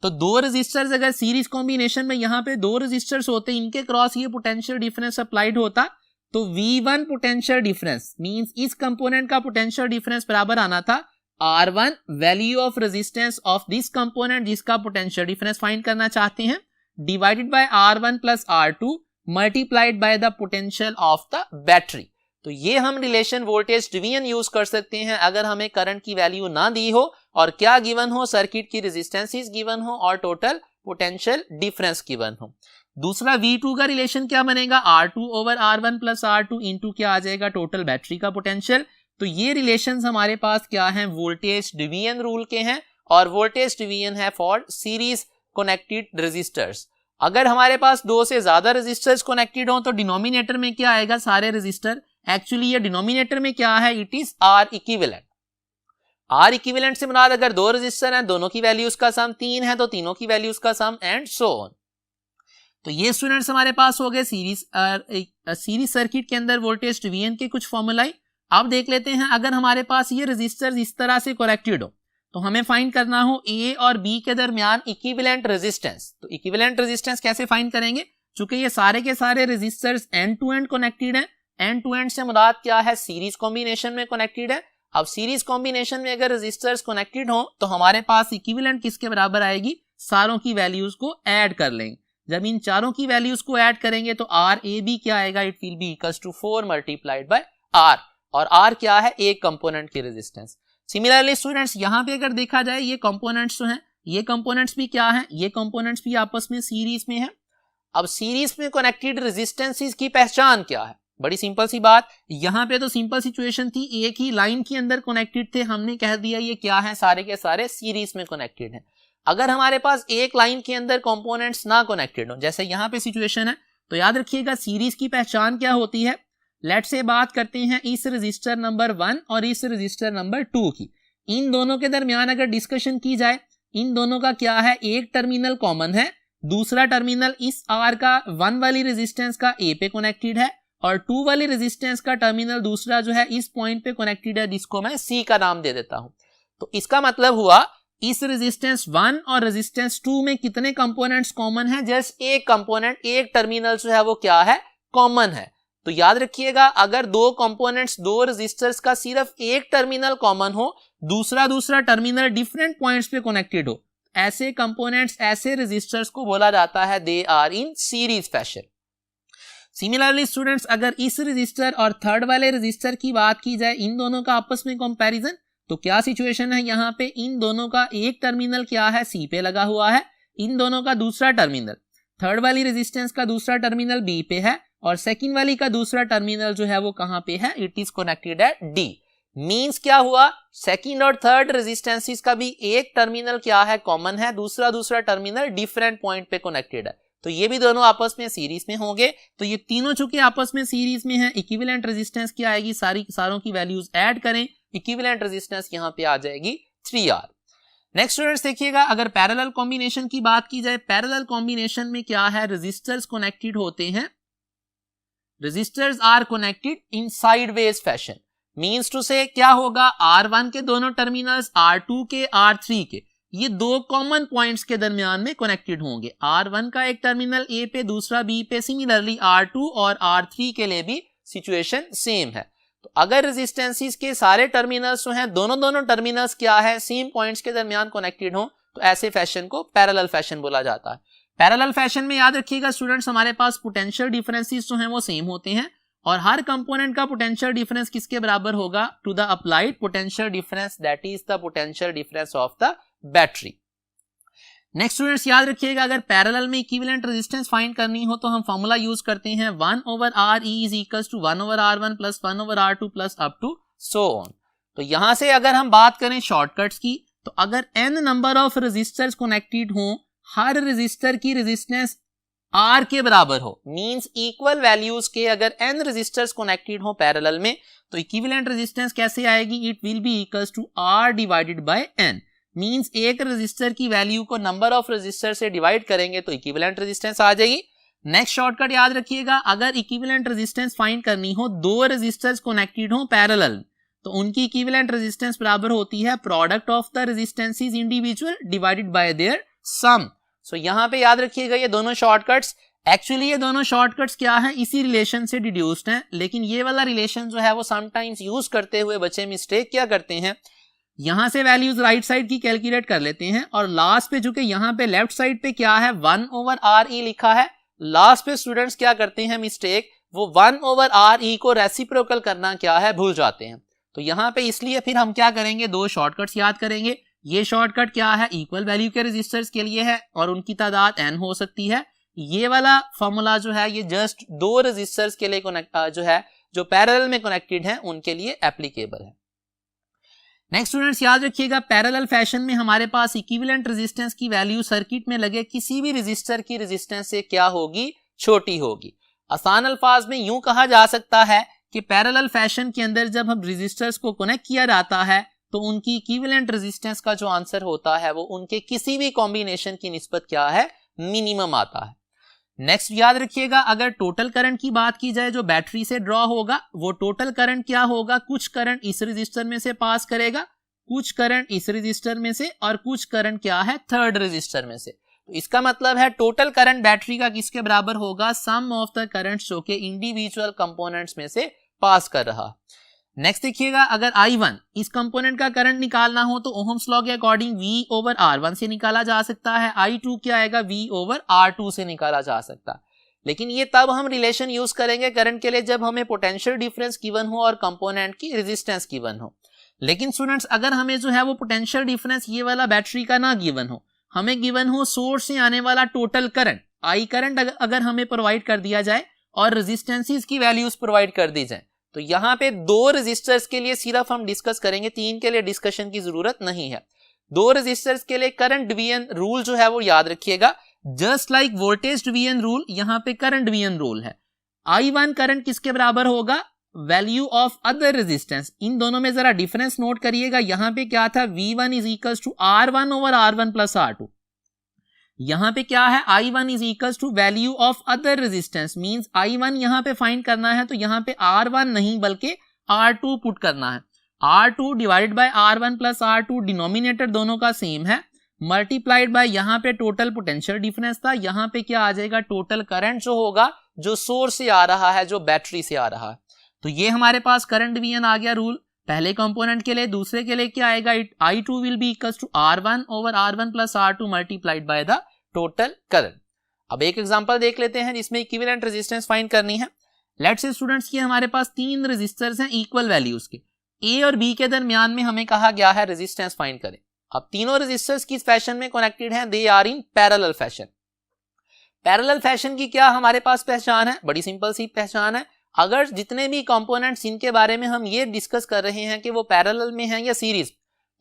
तो दो रेजिस्टर्स अगर सीरीज कॉम्बिनेशन में यहाँ पे दो रेजिस्टर्स होते, इनके क्रॉस ये पोटेंशियल डिफरेंस अप्लाइड होता, तो V1 पोटेंशियल डिफरेंस मींस इस कंपोनेंट का पोटेंशियल डिफरेंस बराबर आना था R1 value of resistance of this component जिसका पोटेंशियल डिफरेंस फाइंड करना चाहते हैं, divided by R1 plus R2 multiplied by the potential of the battery. तो ये हम रिलेशन वोल्टेज डिवीजन यूज कर सकते हैं अगर हमें करंट की वैल्यू ना दी हो और क्या गिवन हो, सर्किट की रेजिस्टेंसेस गिवन हो और टोटल पोटेंशियल डिफरेंस गिवन हो। दूसरा V2 का रिलेशन क्या बनेगा, R2 over R1 plus R2 into क्या आ जाएगा, टोटल बैटरी का पोटेंशियल। तो ये रिलेशंस हमारे पास क्या हैं, वोल्टेज डिवीजन रूल के हैं और वोल्टेज डिवीजन है फॉर सीरीज कनेक्टेड रेजिस्टर्स। अगर हमारे पास दो से ज्यादा रेजिस्टर्स कनेक्टेड हो तो डिनोमिनेटर में क्या आएगा, सारे रेजिस्टर। एक्चुअली ये डिनोमिनेटर में क्या है, it is R equivalent. R equivalent से मुराद अगर दो रेजिस्टर हैं, दोनों की वैल्यूज का सम 3 है तो तीनों की वैल्यूज का सम एंड सो ऑन। तो ये स्टूडेंट्स हमारे पास हो गए सीरीज सर्किट के अंदर वोल्टेज डिवीजन के कुछ फॉर्मूलाए। अब देख लेते हैं अगर हमारे पास ये रेजिस्टर्स इस तरह से कनेक्टेड हो तो हमें फाइंड करना हो A और B के दरमियान इक्विवेलेंट रेजिस्टेंस। तो इक्विवेलेंट रेजिस्टेंस कैसे फाइंड करेंगे, चूंकि ये सारे के सारे resistors end to end connected हैं। एंड टू एंड से मुराद क्या है, सीरीज कॉम्बिनेशन में कनेक्टेड है। अब सीरीज कॉम्बिनेशन में अगर रेजिस्टर्स कनेक्टेड हो तो हमारे पास इक्विवेलेंट किसके बराबर आएगी, सारों की वैल्यूज को ऐड कर लेंगे। जब इन चारों की वैल्यूज को ऐड करेंगे तो RAB क्या आएगा, it will be equals to 4 multiplied by R, और R क्या है, एक कंपोनेंट की रेजिस्टेंस। सिमिलरली स्टूडेंट्स यहाँ पे अगर देखा जाए ये कंपोनेंट्स जो हैं, ये कंपोनेंट्स भी क्या हैं, ये कंपोनेंट्स भी आपस में सीरीज में है। अब सीरीज में कनेक्टेड रेजिस्टेंसेस की पहचान क्या है, बड़ी सिंपल सी बात। यहाँ पे तो सिंपल सिचुएशन थी, एक ही लाइन के अंदर कनेक्टेड थे, हमने कह दिया ये क्या है, सारे के सारे सीरीज में कनेक्टेड हैं। अगर हमारे पास एक लाइन के अंदर कंपोनेंट्स ना कनेक्टेड हो, जैसे यहाँ पे सिचुएशन है, तो याद रखिएगा सीरीज की पहचान क्या होती है। लेट्स से बात करते हैं इस रजिस्टर नंबर 1 और इस रजिस्टर नंबर 2 की। इन दोनों के दरमियान अगर डिस्कशन की जाए, इन दोनों का क्या है, एक टर्मिनल कॉमन है, दूसरा टर्मिनल इस R का 1 वाली रेजिस्टेंस का A पे कनेक्टेड है और 2 वाली रेजिस्टेंस का टर्मिनल दूसरा जो है इस पॉइंट पे कनेक्टेड है, जिसको मैं C का नाम दे देता हूं। तो इसका मतलब हुआ इस रेजिस्टेंस 1 और रेजिस्टेंस 2 में कितने कंपोनेंट्स कॉमन है, जस्ट एक कंपोनेंट, एक टर्मिनल जो है वो क्या है, कॉमन है। तो याद रखिएगा अगर दो कंपोनेंट्स, दो रेजिस्टर्स का सिर्फ एक टर्मिनल कॉमन हो, दूसरा टर्मिनल डिफरेंट पॉइंट्स पे कनेक्टेड हो, ऐसे कंपोनेंट्स, ऐसे रेजिस्टर्स को बोला जाता है they are in series fashion. Similarly students अगर इस रेजिस्टर और थर्ड वाले रेजिस्टर की बात की जाए, इन दोनों का आपस में कंपैरिजन, तो क्या सिचुएशन है, यहाँ पे इन दोनों का एक टर्मिनल क्या है, C पे लगा हुआ है, इन दोनों का दूसरा टर्मिनल, थर्ड वाली रेजिस्टेंस का दूसरा टर्मिनल B पे है और सेकंड वाली का दूसरा टर्मिनल जो है वो कहां पे है, it is connected eight D। Means क्या हुआ, सेकंड और थर्ड रेजिस्टेंसेस का भी एक टर्मिनल क्या है, कॉमन है, दूसरा टर्मिनल डिफरेंट पॉइंट पे कनेक्टेड है, तो ये भी दोनों आपस में सीरीज में होंगे। तो ये तीनों चूंकि आपस में सीरीज में है, इक्विवेलेंट रेजिस्टेंस क्या आएगी, सारों की वैल्यूज ऐड करें, इक्विवेलेंट रेजिस्टेंस यहाँ पे आ जाएगी 3R। नेक्स्ट स्टूडेंट्स देखिएगा अगर पैरेलल कॉम्बिनेशन की बात की जाए, पैरेलल कॉम्बिनेशन में क्या है, रेजिस्टर्स कनेक्टेड होते हैं, resistors are connected in sideways fashion. Means to say क्या होगा, R1 के दोनों टर्मिनल्स R2 के, R3 के, ये दो कॉमन पॉइंट्स के दरमियान में कनेक्टेड होंगे। R1 का एक टर्मिनल A पे, दूसरा B पे, सिमिलरली R2 और R3 के लिए भी सिचुएशन सेम है। तो अगर रेजिस्टेंसेस के सारे टर्मिनल्स जो हैं, दोनों टर्मिनल्स क्या है, सेम पॉइंट्स के दरमियान कनेक्टेड हो, तो ऐसे फैशन को पैरेलल फैशन बोला जाता है। पैरेलल फैशन में याद रखिएगा स्टूडेंट्स हमारे पास पोटेंशियल डिफरेंसेस जो हैं वो सेम होते हैं और हर कंपोनेंट का पोटेंशियल डिफरेंस किसके बराबर होगा, to the applied potential difference, that is the potential difference of the battery. Next students याद रखिएगा अगर पैरेलल में इक्विवेलेंट रेजिस्टेंस फाइंड करनी हो तो हम फॉर्मूला यूज करते हैं 1/RE is equals to 1/R1 plus 1/R2 plus up to so on. तो यहां से अगर हम बात करें शॉर्टकट्स की, तो अगर n number of resistors connected हो, हर रेजिस्टर की रेजिस्टेंस R के बराबर हो, मींस इक्वल वैल्यूज के अगर n रेजिस्टर्स कनेक्टेड हो पैरेलल में, तो इक्विवेलेंट रेजिस्टेंस कैसे आएगी, it will be equals to R divided by n। Means एक रेजिस्टर की वैल्यू को नंबर ऑफ रेजिस्टर से डिवाइड करेंगे तो इक्विवेलेंट रेजिस्टेंस आ जाएगी। नेक्स्ट शॉर्टकट याद रखिएगा, अगर इक्विवेलेंट रेजिस्टेंस फाइंड करनी हो, दो रेजिस्टर्स कनेक्टेड हो पैरेलल, तो उनकी इक्विवेलेंट रेजिस्टेंस बराबर होती है product of the resistances individual divided by their sum. So यहाँ पे याद रखिएगा ये दोनों शॉर्टकट्स, एक्चुअली ये दोनों शॉर्टकट्स क्या है, इसी रिलेशन से डिड्यूस्ड हैं, लेकिन ये वाला रिलेशन जो है वो समटाइम्स यूज करते हुए बच्चे मिस्टेक क्या करते हैं, यहां से वैल्यूज राइट साइड की कैलकुलेट कर लेते हैं और लास्ट पे जो कि यहाँ पे लेफ्ट साइड पे क्या है 1/RE लिखा है, लास्ट पे स्टूडेंट्स क्या करते हैं मिस्टेक, वो 1/RE को रेसिप्रोकल करना क्या है भूल जाते हैं। तो यहाँ पे इसलिए फिर हम क्या करेंगे, दो शॉर्टकट्स याद करेंगे। ये शॉर्टकट क्या है, इक्वल वैल्यू के रेजिस्टर्स के लिए है और उनकी तादाद n हो सकती है। ये वाला फॉर्मूला जो है ये जस्ट दो रेजिस्टर्स के लिए जो पैरेलल में कनेक्टेड हैं उनके लिए एप्लीकेबल है। नेक्स्ट स्टूडेंट्स याद रखिएगा, पैरेलल फैशन में हमारे पास इक्विवेलेंट रेजिस्टेंस की वैल्यू सर्किट में लगे किसी भी रेजिस्टर की रेजिस्टेंस से क्या होगी, छोटी होगी। आसान अल्फाज में यूं कहा जा सकता है कि पैरेलल फैशन के अंदर जब हम रेजिस्टर्स को कनेक्ट किया जाता है तो उनकी इक्विवेलेंट रेजिस्टेंस का जो आंसर होता है वो उनके किसी भी कॉम्बिनेशन की निस्बत क्या है, मिनिमम आता है। नेक्स्ट याद रखिएगा, अगर टोटल करंट की बात की जाए जो बैटरी से ड्रॉ होगा, वो टोटल करंट क्या होगा, कुछ करंट इस रजिस्टर में से पास करेगा, कुछ करंट इस रजिस्टर में से और कुछ करंट क्या है थर्ड रजिस्टर में से। तो इसका मतलब है टोटल करंट बैटरी का किसके बराबर होगा, सम ऑफ द करंट्स जो कि इंडिविजुअल कंपोनेंट्स में से पास कर रहा। नेक्स्ट देखिएगा, अगर I1 इस कंपोनेंट का करंट निकालना हो तो ओहम्स लॉ के अकॉर्डिंग V/R1 से निकाला जा सकता है, I2 क्या आएगा, V/R2 से निकाला जा सकता है। लेकिन ये तब हम रिलेशन यूज करेंगे करंट के लिए जब हमें पोटेंशियल डिफरेंस गिवन हो और कंपोनेंट की रेजिस्टेंस गिवन हो। लेकिन स्टूडेंट्स अगर हमें जो है वो पोटेंशियल डिफरेंस ये वाला बैटरी का ना गिवन हो, हमें गिवन हो सोर्स से आने वाला टोटल करंट, I करंट अगर हमें प्रोवाइड कर दिया जाए और रेजिस्टेंसेस की वैल्यूज प्रोवाइड कर दी जाए, तो यहाँ पे दो रेजिस्टर्स के लिए सिर्फ हम डिस्कस करेंगे, तीन के लिए डिस्कशन की जरूरत नहीं है। दो रेजिस्टर्स के लिए करंट डिवीजन रूल जो है वो याद रखिएगा, just like voltage division rule यहाँ पे करंट डिवीजन रूल है। I1 करंट किसके बराबर होगा, वैल्यू ऑफ अदर रेजिस्टेंस। इन दोनों में जरा डिफरेंस नोट करिएगा, यहाँ पे क्या था, V1 is equal to R1/R1 plus R2। यहाँ पे क्या है, I1 is equal to value of other resistance, means I1 यहाँ पे फाइंड करना है तो यहाँ पे R1 नहीं बल्कि R2 पुट करना है। R2 divided by R1 plus R2, denominator दोनों का सेम है, मल्टीप्लाइड बाय यहाँ पे टोटल पोटेंशियल डिफरेंस था, यहाँ पे क्या आ जाएगा, टोटल करंट जो होगा जो सोर्स से आ रहा है, जो बैटरी से आ रहा है। तो ये हमारे पास करंट डिवीजन आ गया रूल पहले कंपोनेंट के लिए। दूसरे के लिए क्या आएगा, I2 will be equal to R1/R1 plus R2 multiplied by the total current. अब एक एग्जांपल देख लेते हैं जिसमें इक्विवेलेंट रेजिस्टेंस फाइंड करनी है। लेट्स से स्टूडेंट्स ये हमारे पास तीन रेजिस्टर्स हैं इक्वल वैल्यूज के, ए और बी के दरमियान में हमें कहा गया है रेजिस्टेंस फाइंड करें। अब तीनों रेजिस्टर्स किस फैशन में कनेक्टेड हैं, they are in parallel fashion. Parallel fashion की क्या हमारे पास पहचान है, बड़ी सिंपल सी पहचान है, अगर जितने भी कंपोनेंट्स इनके बारे में हम ये डिस्कस कर रहे हैं कि वो पैरेलल में हैं या सीरीज,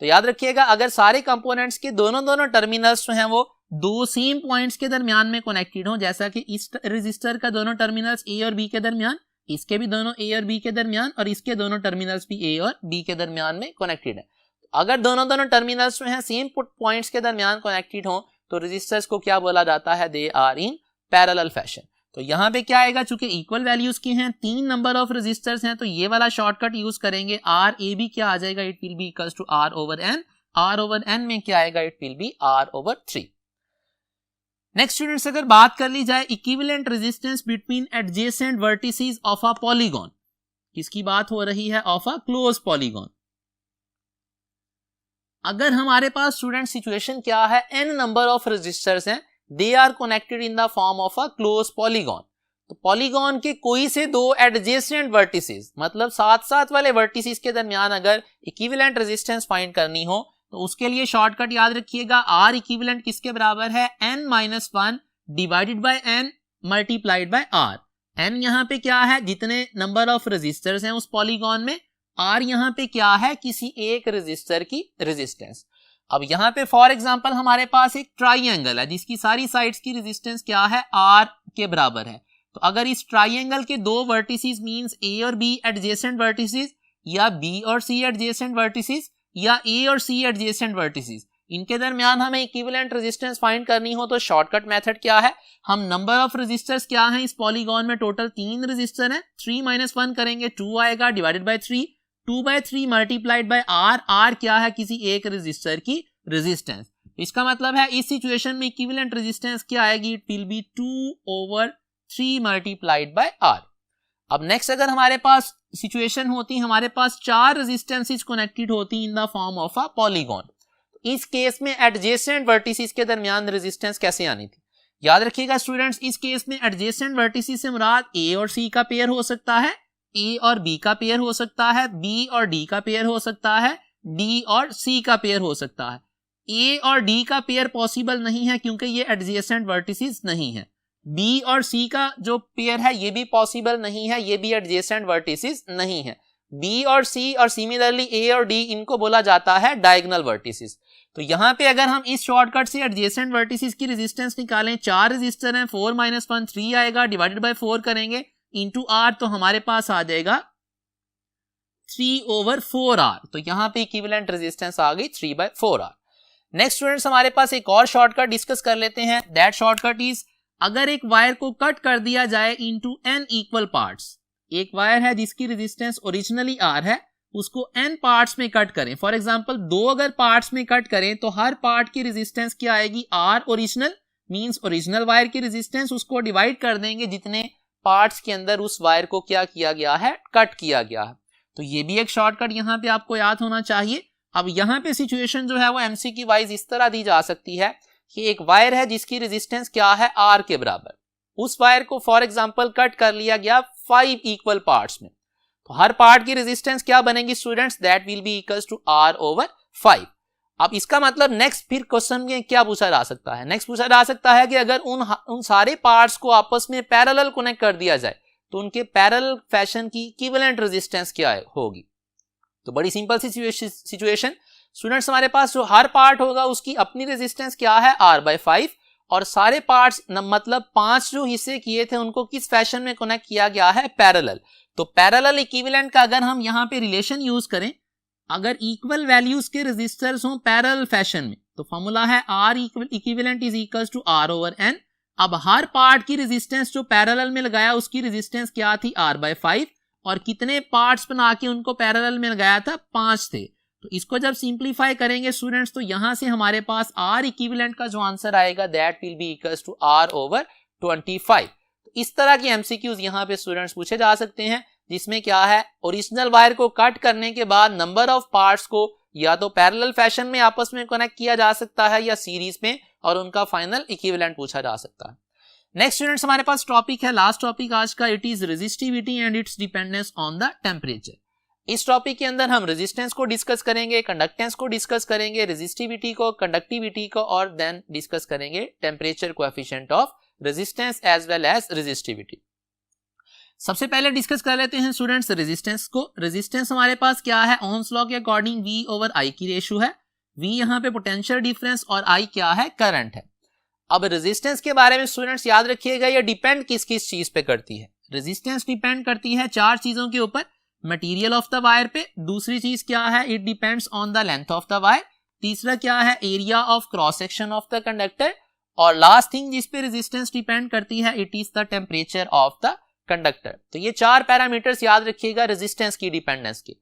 तो याद रखिएगा अगर सारे कंपोनेंट्स के दोनों टर्मिनल्स जो हैं वो दो सेम पॉइंट्स के दरमियान में कनेक्टेड हो, जैसा कि इस रेजिस्टर का दोनों टर्मिनल्स ए और बी के दरमियान, इसके भी दोनों ए और बी के दरमियान और इसके दोनों टर्मिनल्स भी ए और बी के दरमियान में कनेक्टेड है। अगर दोनों टर्मिनल्स जो हैं सेम पॉइंट्स के दरमियान कनेक्टेड हो तो रेजिस्टर्स को क्या बोला जाता है, they are in parallel fashion. तो यहाँ पे क्या आएगा, चूंकि इक्वल वैल्यूज के हैं, तीन नंबर ऑफ रेजिस्टर्स हैं, तो ये वाला शॉर्टकट यूज करेंगे, आर ए बी क्या आ जाएगा, it will be equals to R/N में क्या आएगा, it will be R/3। Next students अगर बात कर ली जाए equivalent resistance between adjacent vertices of a polygon, किसकी बात हो रही है, ऑफ अ क्लोज पॉलीगॉन। अगर हमारे पास स्टूडेंट सिचुएशन क्या है, n नंबर ऑफ रेजिस्टर्स हैं, they are connected in the form of a close polygon. तो पॉलीगॉन के कोई से दो एडजेसेंट वर्टिसेस, मतलब साथ साथ वाले वर्टिसेस के दरमियान अगर इक्विवेलेंट रेजिस्टेंस फाइंड करनी हो तो उसके लिए शॉर्टकट याद रखिएगा, R इक्विवेलेंट किसके बराबर है, n-1 divided by n multiplied by R। n यहाँ पे क्या है, जितने नंबर ऑफ रेजिस्टर्स हैं उस पॉलीगॉन में, R यहाँ पे क्या है, किसी एक रेजिस्टर की रेजिस्टेंस। अब यहाँ पे फॉर एग्जांपल हमारे पास एक ट्राइंगल है जिसकी सारी साइड्स की रेजिस्टेंस क्या है, R के बराबर है। तो अगर इस ट्राइंगल के दो वर्टिसेस मींस A और B एडजेसेंट वर्टिसेस, या B और C एडजेसेंट वर्टिसेस, या A और C एडजेसेंट वर्टिसेस, इनके दरमियान हमें इक्विवेलेंट रेजिस्टेंस फाइंड करनी हो तो शॉर्टकट मेथड क्या है, हम नंबर ऑफ रेजिस्टर्स क्या है, इस पॉलीगॉन में टोटल 3 रेजिस्टर हैं, 3 - 1 करेंगे 2 आएगा, divided by 3, 2/3 multiplied by R, R क्या है, किसी एक रेजिस्टर की रेजिस्टेंस। इसका मतलब है इस सिचुएशन में इक्विवेलेंट रेजिस्टेंस क्या आएगी, it will be 2/3 multiplied by R. अब नेक्स्ट अगर हमारे पास सिचुएशन होती, हमारे पास 4 रेजिस्टेंसेस कनेक्टेड होती इन the form of a polygon, इस केस में एडजेसेंट वर्टिसेस के दरमियान रेजिस्टेंस कैसे आनी थी। याद रखिएगा स्टूडेंट्स, इस केस में एडजेसेंट वर्टिसेस से मुराद ए और सी का पेयर हो सकता है, ए और बी का पेयर हो सकता है, बी और डी का पेयर हो सकता है, डी और सी का पेयर हो सकता है। ए और डी का पेयर पॉसिबल नहीं है क्योंकि ये एडजेसेंट वर्टिसेस नहीं है। बी और सी का जो पेयर है ये भी पॉसिबल नहीं है, ये भी एडजेसेंट वर्टिसेस नहीं है। बी और सी और सिमिलरली ए और डी, इनको बोला जाता है डायगोनल वर्टिसेस। तो यहां पे अगर हम इस शॉर्टकट से एडजेसेंट वर्टिसेस की रेजिस्टेंस निकालें, 4 रेजिस्टर हैं, 4 - 1 3 आएगा, डिवाइडेड बाय 4 करेंगे इनटू आर, तो हमारे पास आ जाएगा 3/4R। तो यहां पे इक्विवेलेंट रेजिस्टेंस आ गई 3/4R। नेक्स्ट स्टूडेंट्स, हमारे पास एक और शॉर्टकट डिस्कस कर लेते हैं। दैट शॉर्टकट इज, अगर एक वायर को कट कर दिया जाए इनटू n इक्वल पार्ट्स, एक वायर है जिसकी रेजिस्टेंस ओरिजिनली R है, उसको n पार्ट्स में कट करें। फॉर एग्जांपल 2 अगर पार्ट्स में कट करें तो हर पार्ट की रेजिस्टेंस क्या आएगी, R original, means original wire की रेजिस्टेंस, उसको डिवाइड कर देंगे जितने पार्ट्स के अंदर उस वायर को क्या किया गया है, कट किया गया है। तो ये भी एक शॉर्टकट यहां पे आपको याद होना चाहिए। अब यहां पे सिचुएशन जो है वो एमसीक्यू वाइज इस तरह दी जा सकती है कि एक वायर है जिसकी रेजिस्टेंस क्या है, R के बराबर, उस वायर को फॉर एग्जांपल कट कर लिया गया 5 इक्वल पार्ट्स में, तो हर पार्ट की रेजिस्टेंस क्या बनेगी students, that will be equals to R/5। अब इसका मतलब नेक्स्ट फिर क्वेश्चन में क्या पूछा जा सकता है, नेक्स्ट पूछा जा सकता है कि अगर उन सारे पार्ट्स को आपस में पैरेलल कनेक्ट कर दिया जाए तो उनके पैरेलल फैशन की इक्विवेलेंट रेजिस्टेंस क्या होगी। तो बड़ी सिंपल सी सिचुएशन स्टूडेंट्स, हमारे पास जो हर पार्ट होगा उसकी अपनी रेजिस्टेंस क्या है, R/5, और सारे पार्ट्स मतलब 5 जो हिस्से किए थे उनको किस फैशन में कनेक्ट किया गया है, पैरेलल। तो पैरेलल इक्विवेलेंट का अगर हम यहाँ पे रिलेशन यूज करें, अगर इक्वल वैल्यूज के रेजिस्टर्स हों पैरेलल फैशन में, तो फॉर्मूला है R equivalent is equals to R/n। अब हर पार्ट की रेजिस्टेंस जो पैरेलल में लगाया उसकी रेजिस्टेंस क्या थी, R/5, और कितने पार्ट्स बना के उनको पैरेलल में लगाया था, 5 थे। तो इसको जब सिंप्लीफाई करेंगे स्टूडेंट्स तो यहां से हमारे पास R इक्विवेलेंट का जो आंसर आएगा that will be equals to R/25। तो इस तरह के एमसीक्यूज यहां पे स्टूडेंट्स पूछे जा सकते हैं, जिसमें क्या है, ओरिजिनल वायर को कट करने के बाद नंबर ऑफ पार्ट्स को या तो पैरेलल फैशन में आपस में कनेक्ट किया जा सकता है या सीरीज में, और उनका फाइनल इक्विवेलेंट पूछा जा सकता है। नेक्स्ट स्टूडेंट्स, हमारे पास टॉपिक है, लास्ट टॉपिक आज का, it is resistivity and it's dependence on the temperature. इस टॉपिक के अंदर हम रेजिस्टेंस को डिस्कस करेंगे, कंडक्टेंस को डिस्कस करेंगे, रेजिस्टिविटी को, कंडक्टिविटी को, और देन डिस्कस करेंगे temperature coefficient of resistance as well as resistivity. सबसे पहले डिस्कस कर लेते हैं स्टूडेंट्स रेजिस्टेंस को। रेजिस्टेंस हमारे पास क्या है, ओह्म्स लॉ के अकॉर्डिंग V/I की रेशियो है। V यहाँ पे पोटेंशियल डिफरेंस और I क्या है, करंट है। अब रेजिस्टेंस के बारे में स्टूडेंट्स याद रखिएगा, ये डिपेंड किस किस चीज पे करती है। रेजिस्टेंस डिपेंड करती है 4 चीजों के ऊपर, मटेरियल ऑफ द वायर पे, दूसरी चीज क्या है, it depends on the length of the wire, तीसरा क्या है, area of cross section of the conductor, और लास्ट थिंग जिस पे रेजिस्टेंस डिपेंड करती है, it is the temperature of the conductor. तो ये 4 पैरामीटर्स याद रखिएगा रेजिस्टेंस की डिपेंडेंस के।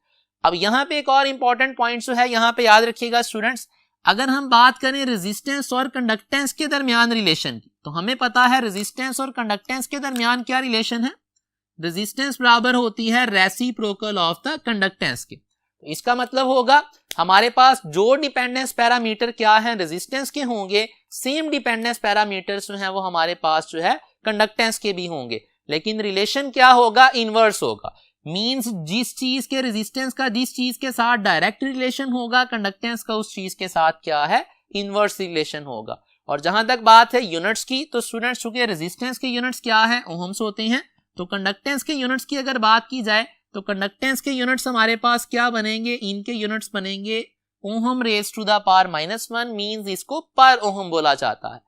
अब यहाँ पे एक और इंपॉर्टेंट पॉइंट जो है यहाँ पे याद रखिएगा स्टूडेंट्स, अगर हम बात करें रेजिस्टेंस और कंडक्टेंस के दरमियान रिलेशन की, तो हमें पता है रेजिस्टेंस और कंडक्टेंस के दरमियान क्या रिलेशन है, रेजिस्टेंस बराबर होती है रेसिप्रोकल ऑफ द कंडक्टेंस के। तो इसका मतलब होगा हमारे पास जो डिपेंडेंस पैरामीटर क्या है रेजिस्टेंस के होंगे, सेम डिपेंडेंस पैरामीटर्स जो है वो हमारे पास जो है कंडक्टेंस के भी होंगे, लेकिन रिलेशन क्या होगा, इनवर्स होगा। मींस जिस चीज के रेजिस्टेंस का जिस चीज के साथ डायरेक्ट रिलेशन होगा, कंडक्टेंस का उस चीज के साथ क्या है, इनवर्स रिलेशन होगा। और जहां तक बात है यूनिट्स की, तो स्टूडेंट्स चूंकि रेजिस्टेंस के यूनिट्स क्या है, ओह्म्स होते हैं, तो कंडक्टेंस के यूनिट्स की अगर बात की जाए तो कंडक्टेंस के यूनिट्स हमारे पास क्या बनेंगे, इनके यूनिट्स बनेंगे ohm raise to the power -1, means इसको पर ओहम बोला जाता है।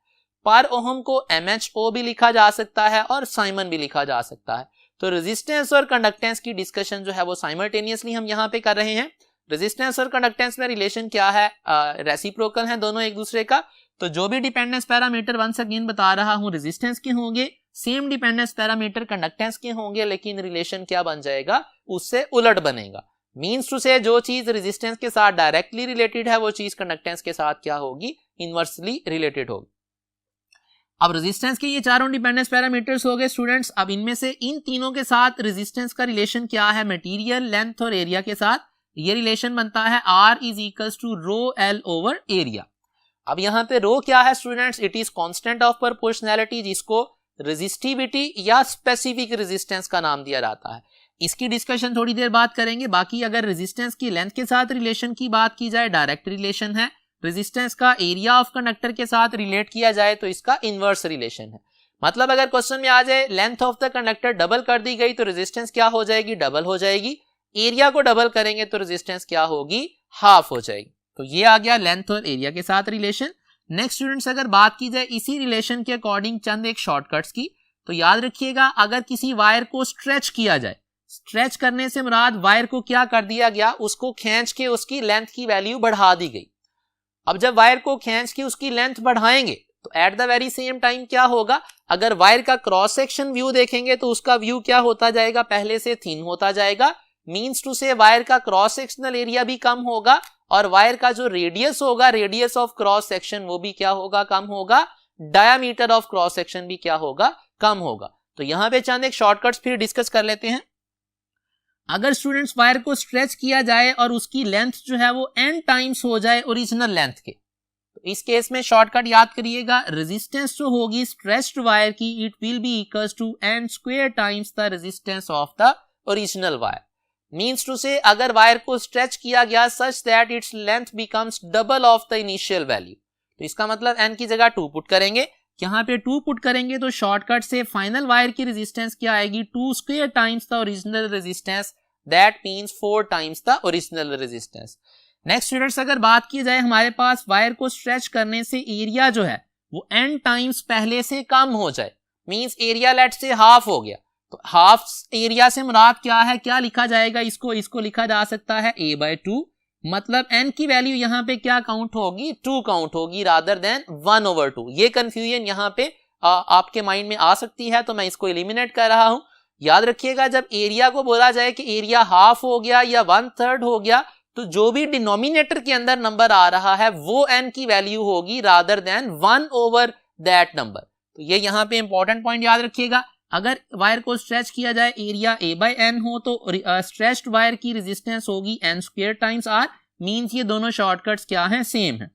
पर ओहम को MHO भी लिखा जा सकता है और साइमन भी लिखा जा सकता है। तो रेजिस्टेंस और कंडक्टेंस की डिस्कशन जो है वो साइमल्टेनियसली हम यहाँ पे कर रहे हैं। रेजिस्टेंस और कंडक्टेंस में रिलेशन क्या है, रेसिप्रोकल है दोनों एक दूसरे का। तो जो भी डिपेंडेंस पैरामीटर वंस अगेन बता रहा हूं रेजिस्टेंस के होंगे, सेम डिपेंडेंस पैरामीटर कंडक्टेंस के होंगे, लेकिन रिलेशन क्या बन जाएगा, उससे उलट बनेगा। मींस टू से जो चीज रेजिस्टेंस के साथ डायरेक्टली रिलेटेड है वो चीज कंडक्टेंस के साथ क्या होगी, इनवर्सली रिलेटेड होगी। अब रेजिस्टेंस के ये चारों डिपेंडेंस पैरामीटर्स हो गए स्टूडेंट्स। अब इनमें से इन तीनों के साथ रेजिस्टेंस का रिलेशन क्या है, मटेरियल, लेंथ और एरिया के साथ ये रिलेशन बनता है R is equals to rho L over area. अब यहाँ पे रो क्या है students, it is constant of proportionality, जिसको रेजिस्टिविटी या स्पेसिफिक रेजिस्टेंस का नाम दिया जाता है। इसकी डिस्कशन थोड़ी देर बाद करेंगे। बाकी अगर रेजिस्टेंस की लेंथ के साथ रिलेशन की बात की जाए, डायरेक्ट रिलेशन है। रेजिस्टेंस का एरिया ऑफ कंडक्टर के साथ रिलेट किया जाए तो इसका इनवर्स रिलेशन है। मतलब अगर क्वेश्चन में आ जाए length of the conductor double कर दी गई तो रेजिस्टेंस क्या हो जाएगी, डबल हो जाएगी। एरिया को डबल करेंगे तो रेजिस्टेंस क्या होगी, हाफ हो जाएगी। तो ये आ गया लेंथ और एरिया के साथ रिलेशन। नेक्स्ट स्टूडेंट्स अगर बात की जाए इसी रिलेशन के अकॉर्डिंग चंद एक शॉर्टकट्स की, तो याद रखिएगा अगर किसी वायर को स्ट्रेच किया जाए, स्ट्रेच करने से मुराद वायर को क्या कर दिया गया, उसको खींच के उसकी लेंथ की वैल्यू बढ़ा दी गई। अब जब वायर को खींच के उसकी लेंथ बढ़ाएंगे तो eight the very same time क्या होगा, अगर वायर का क्रॉस सेक्शन व्यू देखेंगे तो उसका व्यू क्या होता जाएगा, पहले से थिन होता जाएगा। मींस टू से वायर का क्रॉस सेक्शनल एरिया भी कम होगा और वायर का जो रेडियस होगा, रेडियस ऑफ क्रॉस सेक्शन, वो भी क्या होगा, कम होगा। डायामीटर ऑफ क्रॉस सेक्शन भी क्या होगा, कम होगा। तो यहां पे चंद एक शॉर्टकट्स फिर डिस्कस कर लेते हैं। अगर स्टूडेंट्स वायर को स्ट्रेच किया जाए और उसकी लेंथ जो है वो n टाइम्स हो जाए ओरिजिनल लेंथ के, तो इस केस में शॉर्टकट याद करिएगा, रेजिस्टेंस जो होगी स्ट्रेच्ड वायर की, it will be equals to n square times the resistance of the original wire. Means to say अगर वायर को स्ट्रेच किया गया such that its length becomes double of the initial value, तो इसका मतलब n की जगह 2 पुट करेंगे। यहाँ पे 2 पुट करेंगे तो शॉर्टकट से फाइनल वायर की रेजिस्टेंस क्या आएगी, 2 square times the original resistance, that means 4 times the original resistance. Next students अगर बात की जाए हमारे पास वायर को स्ट्रेच करने से एरिया जो है वो n टाइम्स पहले से कम हो जाए, मींस एरिया लेट से हाफ हो गया, तो हाफ एरिया से मुराद क्या है, क्या लिखा जाएगा, इसको लिखा जा सकता है a/2। मतलब n की वैल्यू यहाँ पे क्या काउंट होगी, 2 काउंट होगी रादर देन 1/2। ये कंफ्यूजन यहाँ पे आपके माइंड में आ सकती है, तो मैं इसको एलिमिनेट कर रहा हूं। याद रखिएगा जब एरिया को बोला जाए कि एरिया हाफ हो गया या 1/3 हो गया, तो जो भी डिनोमिनेटर के अंदर नंबर आ रहा है वो n की वैल्यू होगी रादर देन 1/that नंबर। तो ये यहाँ पे इंपॉर्टेंट पॉइंट याद रखिएगा। अगर वायर को स्ट्रेच किया जाए एरिया a/n हो तो स्ट्रेच्ड वायर की रेजिस्टेंस होगी n square times r। Means ये दोनों शॉर्टकट्स क्या हैं, सेम है।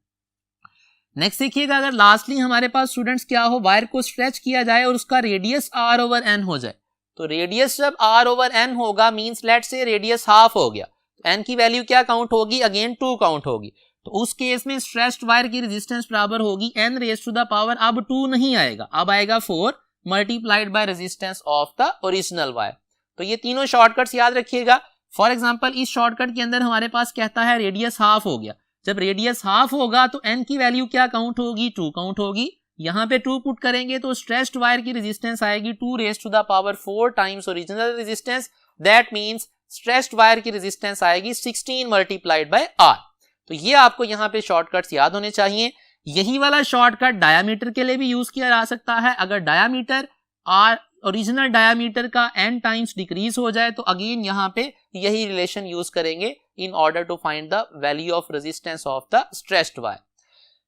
नेक्स्ट देखिएगा अगर लास्टली हमारे पास स्टूडेंट्स क्या हो, वायर को स्ट्रेच किया जाए और उसका रेडियस r/n हो जाए, तो रेडियस जब r/n होगा मींस लेट से रेडियस हाफ हो गया, तो n की वैल्यू क्या काउंट होगी, अगेन 2 काउंट होगी। तो उस केस में स्ट्रेच्ड वायर की रेजिस्टेंस बराबर होगी n raise to the power, अब 2 नहीं आएगा, अब आएगा 4 multiplied by resistance of the original wire. तो ये तीनों शॉर्टकट्स याद रखिएगा। फॉर एग्जांपल इस शॉर्टकट के अंदर हमारे पास कहता है रेडियस हाफ हो गया, जब रेडियस हाफ होगा तो n की वैल्यू क्या काउंट होगी, 2 काउंट होगी। यहाँ पे 2 पुट करेंगे तो स्ट्रेच्ड वायर की रेजिस्टेंस आएगी 2 raise to the power 4 times original resistance, that means stretched wire की रेजिस्टेंस आएगी 16 मल्टीप्लाइड बाय r। तो ये आपको यहाँ पे शॉर्टकट्स याद होने चाहिए। यही वाला शॉर्टकट डायामीटर के लिए भी यूज किया जा सकता है। अगर डायामीटर r ओरिजिनल डायामीटर का n टाइम्स डिक्रीज हो जाए तो अगेन यहाँ पे यही रिलेशन यूज करेंगे in order to find the value of resistance of the stretched wire.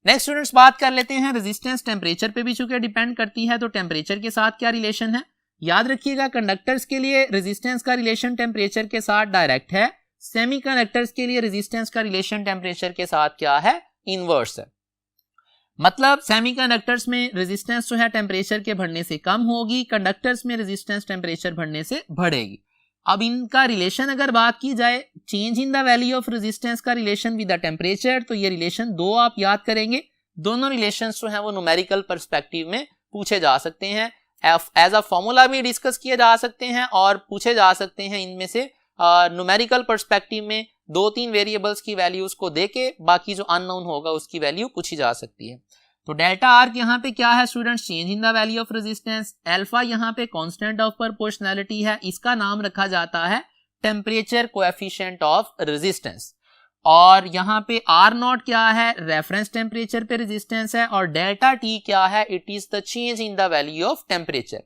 Next students बात कर लेते हैं रेजिस्टेंस टेम्परेचर पे भी चूंकि डिपेंड करती है, तो टेम्परेचर के साथ क्या रिलेशन है। याद रखिएगा कंडक्टर्स के लिए रेजिस्टेंस का रिलेशन टेम्परेचर के साथ डायरेक्ट है, सेमीकंडक्टर्स के लिए रेजिस्टेंस का रिलेशन टेम्परेचर के साथ क्या है, इनवर्स है। मतलब सेमीकंडक्टर्स में रेजिस्टेंस जो है टेम्परेचर के बढ़ने से कम होगी, कंडक्टर्स में रेजिस्टेंस टेम्परेचर बढ़ने से बढ़ेगी। अब इनका रिलेशन अगर बात की जाए, change in the value of resistance का रिलेशन विद द टेम्परेचर, तो ये रिलेशन 2 आप याद करेंगे। दोनों रिलेशंस जो है वो न्यूमेरिकल पर्सपेक्टिव में पूछे जा सकते हैं, एज अ फॉर्मूला भी डिस्कस किए जा सकते हैं और पूछे जा सकते हैं। इनमें से न्यूमेरिकल पर्सपेक्टिव में 2-3 वेरिएबल्स की वैल्यूज को देके बाकी जो अननोन होगा उसकी वैल्यू पूछी जा सकती है। तो डेल्टा आर यहाँ पे क्या है students, change in the value of resistance. Alpha यहाँ पे कांस्टेंट ऑफ प्रोपोर्शनैलिटी है, इसका नाम रखा जाता है टेम्परेचर कोएफिशिएंट ऑफ रेजिस्टेंस। और यहाँ पे आर नॉट क्या है, रेफरेंस टेम्परेचर पे रेजिस्टेंस है, और डेल्टा टी क्या है, it is the change in the value of temperature.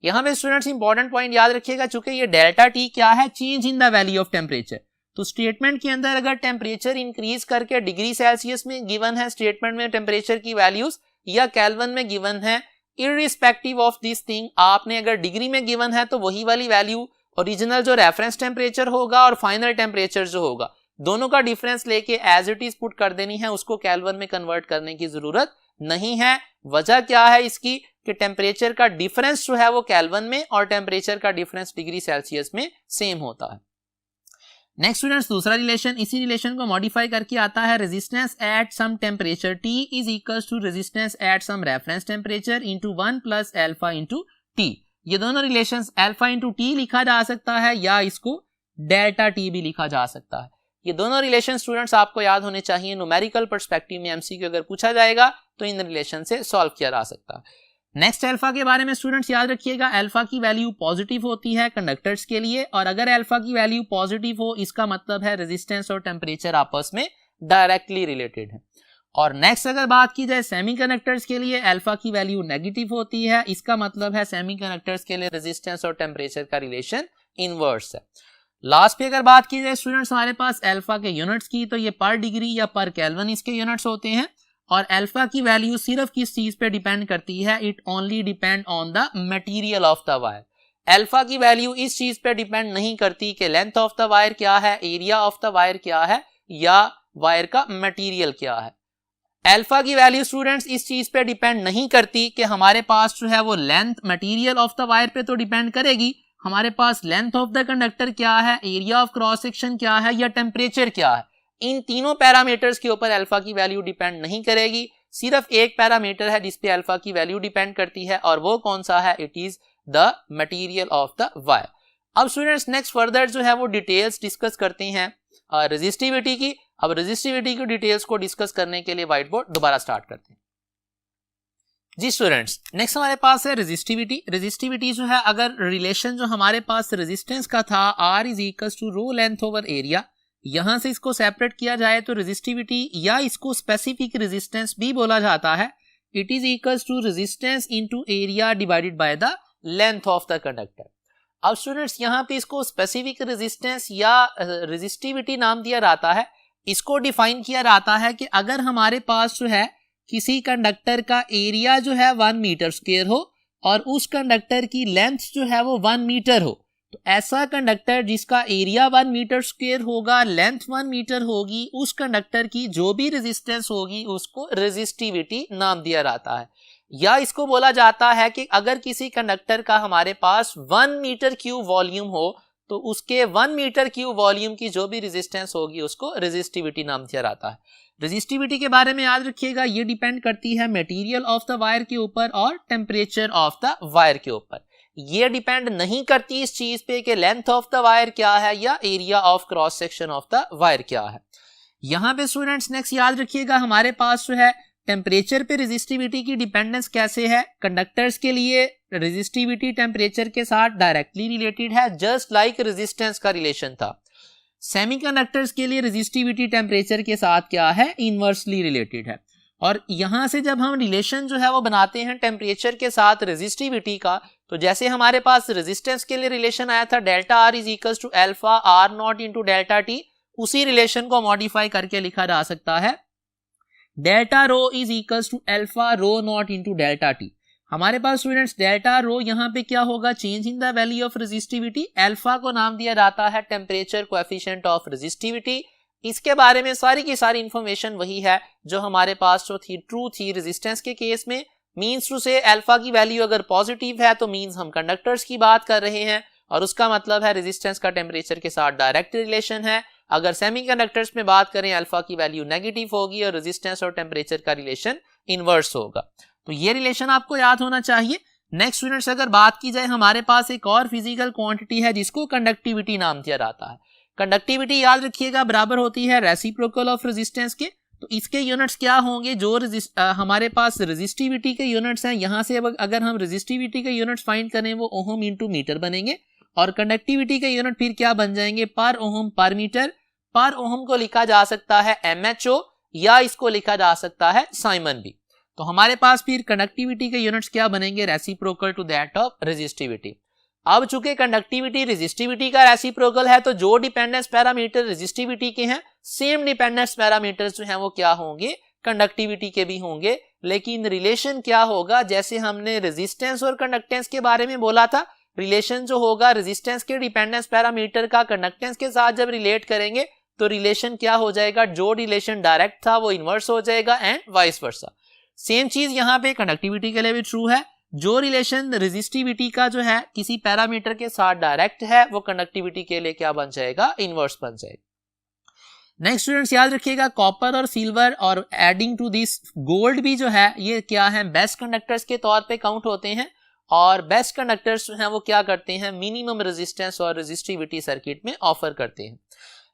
यहाँ पे स्टूडेंट्स इंपॉर्टेंट पॉइंट याद रखिएगा, चूंकि ये डेल्टा टी क्या है, change in the value of temperature. तो स्टेटमेंट के अंदर अगर टेम्परेचर इंक्रीज करके डिग्री सेल्सियस में गिवन है स्टेटमेंट में टेम्परेचर की वैल्यूज, या केल्विन में गिवन है, इररिस्पेक्टिव ऑफ दिस थिंग, आपने अगर डिग्री में गिवन है तो वही वाली वैल्यू ओरिजिनल जो रेफरेंस टेम्परेचर होगा और फाइनल टेम्परेचर जो होगा, दोनों का डिफरेंस लेके एज इट इज पुट कर देनी है, उसको केल्विन में कन्वर्ट करने की जरूरत नहीं है। वजह क्या है इसकी कि टेम्परेचर का डिफरेंस जो है वो केल्विन में और टेम्परेचर का डिफरेंस डिग्री सेल्सियस में सेम होता है। नेक्स्ट स्टूडेंट्स दूसरा रिलेशन, इसी रिलेशन को मॉडिफाई करके आता है, resistance at some temperature T is equal to resistance at some reference temperature into 1 plus alpha into T. ये दोनों रिलेशंस अल्फा इंटू टी लिखा जा सकता है या इसको डेल्टा टी भी लिखा जा सकता है। ये दोनों रिलेशन स्टूडेंट्स आपको याद होने चाहिए, न्यूमेरिकल पर्सपेक्टिव में एमसीक्यू अगर पूछा जाएगा तो इन रिलेशन से सॉल्व किया जा सकता है। नेक्स्ट अल्फा के बारे में स्टूडेंट्स याद रखिएगा, अल्फा की वैल्यू पॉजिटिव होती है कंडक्टर्स के लिए, और अगर अल्फा की वैल्यू पॉजिटिव हो इसका मतलब है रेजिस्टेंस और टेम्परेचर आपस में डायरेक्टली रिलेटेड है। और नेक्स्ट अगर बात की जाए सेमीकंडक्टर्स के लिए, अल्फा की वैल्यू नेगेटिव होती है, इसका मतलब है सेमीकंडक्टर्स के लिए रेजिस्टेंस और टेम्परेचर का रिलेशन इनवर्स है। लास्ट पे अगर बात की जाए स्टूडेंट्स हमारे पास अल्फा के यूनिट्स की, तो ये पर डिग्री या पर केल्विन इसके यूनिट्स होते हैं, और अल्फा की वैल्यू सिर्फ किस चीज पे डिपेंड करती है, it only depend on the material of the wire. Alpha की वैल्यू इस चीज पे डिपेंड नहीं करती कि लेंथ ऑफ द वायर क्या है, एरिया ऑफ द वायर क्या है, या वायर का मटेरियल क्या है। अल्फा की वैल्यू स्टूडेंट्स इस चीज पे डिपेंड नहीं करती कि हमारे पास जो है वो length material of the wire पे तो डिपेंड करेगी, हमारे पास लेंथ ऑफ द कंडक्टर क्या है, एरिया ऑफ क्रॉस सेक्शन क्या है, या टेम्परेचर क्या है। इन तीनों पैरामीटर्स के ऊपर अल्फा की वैल्यू डिपेंड नहीं करेगी, सिर्फ एक पैरामीटर है जिसपे अल्फा की वैल्यू डिपेंड करती है, और वो कौन सा है, it is the material of the wire. अब स्टूडेंट्स नेक्स्ट फर्दर जो है वो डिटेल्स डिस्कस करते हैं रेजिस्टिविटी की। अब रेजिस्टिविटी की डिटेल्स को डिस्कस करने के लिए व्हाइट बोर्ड दोबारा स्टार्ट करते हैं। जी स्टूडेंट्स नेक्स्ट हमारे पास है रेजिस्टिविटी। रेजिस्टिविटी जो है, अगर रिलेशन जो हमारे पास रेजिस्टेंस का था R is equal to rho length over area, यहां से इसको सेपरेट किया जाए तो रेजिस्टिविटी या इसको स्पेसिफिक रेजिस्टेंस भी बोला जाता है, it is equal to resistance into area divided by the length of the conductor. अब स्टूडेंट्स यहाँ पे इसको स्पेसिफिक रेजिस्टेंस या रेजिस्टिविटी नाम दिया जाता है। इसको डिफाइन किया जाता है कि अगर हमारे पास जो है किसी कंडक्टर का एरिया जो है 1 मीटर स्क्वायर हो और उस कंडक्टर की लेंथ जो है वो 1 मीटर हो, तो ऐसा कंडक्टर जिसका एरिया 1 मीटर स्क्वायर होगा, लेंथ 1 मीटर होगी, उस कंडक्टर की जो भी रेजिस्टेंस होगी उसको रेजिस्टिविटी नाम दिया जाता है। या इसको बोला जाता है कि अगर किसी कंडक्टर का हमारे पास 1 मीटर क्यूब वॉल्यूम हो तो उसके 1 मीटर क्यूब वॉल्यूम की जो भी रेजिस्टेंस होगी उसको रेजिस्टिविटी नाम दिया जाता है। रेजिस्टिविटी के बारे में याद रखिएगा, ये डिपेंड करती है मटेरियल ऑफ द वायर के ऊपर और टेम्परेचर ऑफ द वायर के ऊपर। ये डिपेंड नहीं करती इस चीज पे कि लेंथ ऑफ द वायर क्या है या area of cross section of the wire क्या है। यहां पे स्टूडेंट्स नेक्स्ट याद रखिएगा, हमारे पास जो है टेम्परेचर पे रेजिस्टिविटी की डिपेंडेंस कैसे है। कंडक्टर्स के लिए रेजिस्टिविटी टेम्परेचर के साथ डायरेक्टली रिलेटेड है, जस्ट लाइक रेजिस्टेंस का रिलेशन था। सेमीकंडक्टर्स के लिए रेजिस्टिविटी टेम्परेचर के साथ क्या है, इनवर्सली रिलेटेड है। और यहां से जब हम रिलेशन जो है वो बनाते हैं टेम्परेचर के साथ रेजिस्टिविटी का, तो जैसे हमारे पास रेजिस्टेंस के लिए रिलेशन आया था delta R is equal to alpha R naught into delta T, उसी रिलेशन को मॉडिफाई करके लिखा जा सकता है delta rho is equal to alpha rho naught into delta T. हमारे पास स्टूडेंट्स डेल्टा रो यहाँ पे क्या होगा, change in the value of resistivity. Alpha को नाम दिया जाता है टेम्परेचर कोएफिशिएंट ऑफ रेजिस्टिविटी। इसके बारे में सारी की सारी इंफॉर्मेशन वही है जो हमारे पास जो थी ट्रू थी रेजिस्टेंस के केस में। मीन्स टू से अल्फा की वैल्यू अगर पॉजिटिव है तो मीन्स हम कंडक्टर्स की बात कर रहे हैं और उसका मतलब है रेजिस्टेंस का टेम्परेचर के साथ डायरेक्ट रिलेशन है। अगर सेमीकंडक्टर्स में बात करें अल्फा की वैल्यू नेगेटिव होगी और रेजिस्टेंस और टेम्परेचर का रिलेशन इनवर्स होगा। तो ये रिलेशन आपको याद होना चाहिए। नेक्स्ट स्टूडेंट्स अगर बात की जाए, हमारे पास एक और फिजिकल क्वांटिटी है जिसको कंडक्टिविटी नाम दिया जाता है। कंडक्टिविटी याद रखिएगा बराबर होती है रेसिप्रोकल ऑफ रेजिस्टेंस के। तो इसके यूनिट्स क्या होंगे, जो हमारे पास रेजिस्टिविटी के यूनिट्स हैं, यहां से अगर हम रेजिस्टिविटी के यूनिट्स फाइंड करें वो ओहम इंटू मीटर बनेंगे, और कंडक्टिविटी के यूनिट फिर क्या बन जाएंगे, पर ओहम पर मीटर। पर ओहम को लिखा जा सकता है MHO या इसको लिखा जा सकता है साइमन बी। तो हमारे पास फिर कंडक्टिविटी के यूनिट्स क्या बनेंगे, reciprocal to that of resistivity. अब चूंकि कंडक्टिविटी रेजिस्टिविटी का रेसिप्रोकल है तो जो डिपेंडेंस पैरामीटर रेजिस्टिविटी के हैं सेम डिपेंडेंस पैरामीटर्स जो हैं वो क्या होंगे, कंडक्टिविटी के भी होंगे। लेकिन रिलेशन क्या होगा, जैसे हमने रेजिस्टेंस और कंडक्टेंस के बारे में बोला था, रिलेशन जो होगा रेजिस्टेंस के डिपेंडेंस पैरामीटर का कंडक्टेंस के साथ जब रिलेट करेंगे तो रिलेशन क्या हो जाएगा, जो रिलेशन डायरेक्ट था वो इनवर्स हो जाएगा एंड वाइस वर्सा। सेम चीज यहाँ पे कंडक्टिविटी के लिए भी ट्रू है, जो रिलेशन रेजिस्टिविटी का जो है किसी पैरामीटर के साथ डायरेक्ट है वो कंडक्टिविटी के लिए क्या बन जाएगा, इनवर्स बन जाएगा। नेक्स्ट स्टूडेंट्स याद रखिएगा, कॉपर और सिल्वर और एडिंग टू दिस गोल्ड भी जो है ये क्या है, बेस्ट कंडक्टर्स के तौर पे काउंट होते हैं और बेस्ट कंडक्टर्स जो हैं वो क्या करते हैं, मिनिमम रेजिस्टेंस और रेजिस्टिविटी सर्किट में ऑफर करते हैं।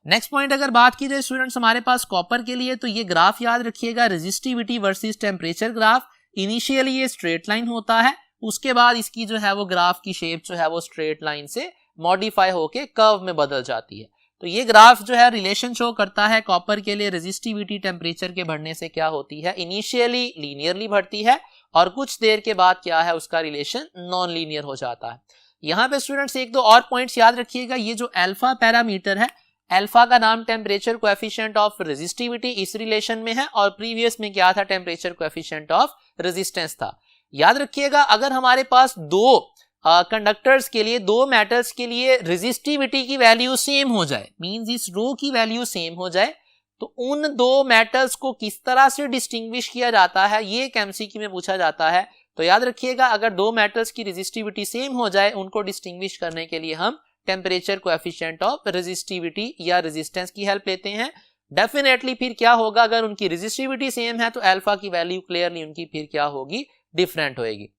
नेक्स्ट पॉइंट अगर बात की जाए स्टूडेंट्स हमारे पास कॉपर के लिए, तो ये ग्राफ याद रखिएगा, resistivity versus temperature graph. Initially ये स्ट्रेट लाइन होता है, उसके बाद इसकी जो है वो ग्राफ की शेप जो है वो स्ट्रेट लाइन से मॉडिफाई होके कर्व में बदल जाती है। तो ये ग्राफ जो है रिलेशन शो करता है कॉपर के लिए, रेजिस्टिविटी टेम्परेचर के बढ़ने से क्या होती है, इनिशियली लीनियरली बढ़ती है और कुछ देर के बाद क्या है, उसका रिलेशन नॉन लीनियर हो जाता है। यहाँ पे स्टूडेंट्स एक दो और पॉइंट्स याद रखिएगा, ये जो अल्फा पैरामीटर है, अल्फा का नाम टेम्परेचर कोएफिशिएंट ऑफ रेजिस्टिविटी इस रिलेशन में है और प्रीवियस में क्या था, टेम्परेचर कोएफिशिएंट ऑफ रेजिस्टेंस था। याद रखिएगा अगर हमारे पास दो कंडक्टर्स के लिए, दो मेटल्स के लिए रेजिस्टिविटी की वैल्यू सेम हो जाए, मींस इस रो की वैल्यू सेम हो जाए, तो उन दो मेटल्स को किस तरह से डिस्टिंग्विश किया जाता है ये एक एमसीक्यू में पूछा जाता है। तो याद रखिएगा अगर दो मेटल्स की रेजिस्टिविटी सेम हो जाए, उनको डिस्टिंग्विश करने के लिए हम टेम्परेचर कोएफिशिएंट ऑफ रेजिस्टिविटी या रेजिस्टेंस की हेल्प लेते हैं। डेफिनेटली फिर क्या होगा, अगर उनकी रेजिस्टिविटी सेम है तो अल्फा की वैल्यू क्लियरली उनकी फिर क्या होगी, डिफरेंट होगी।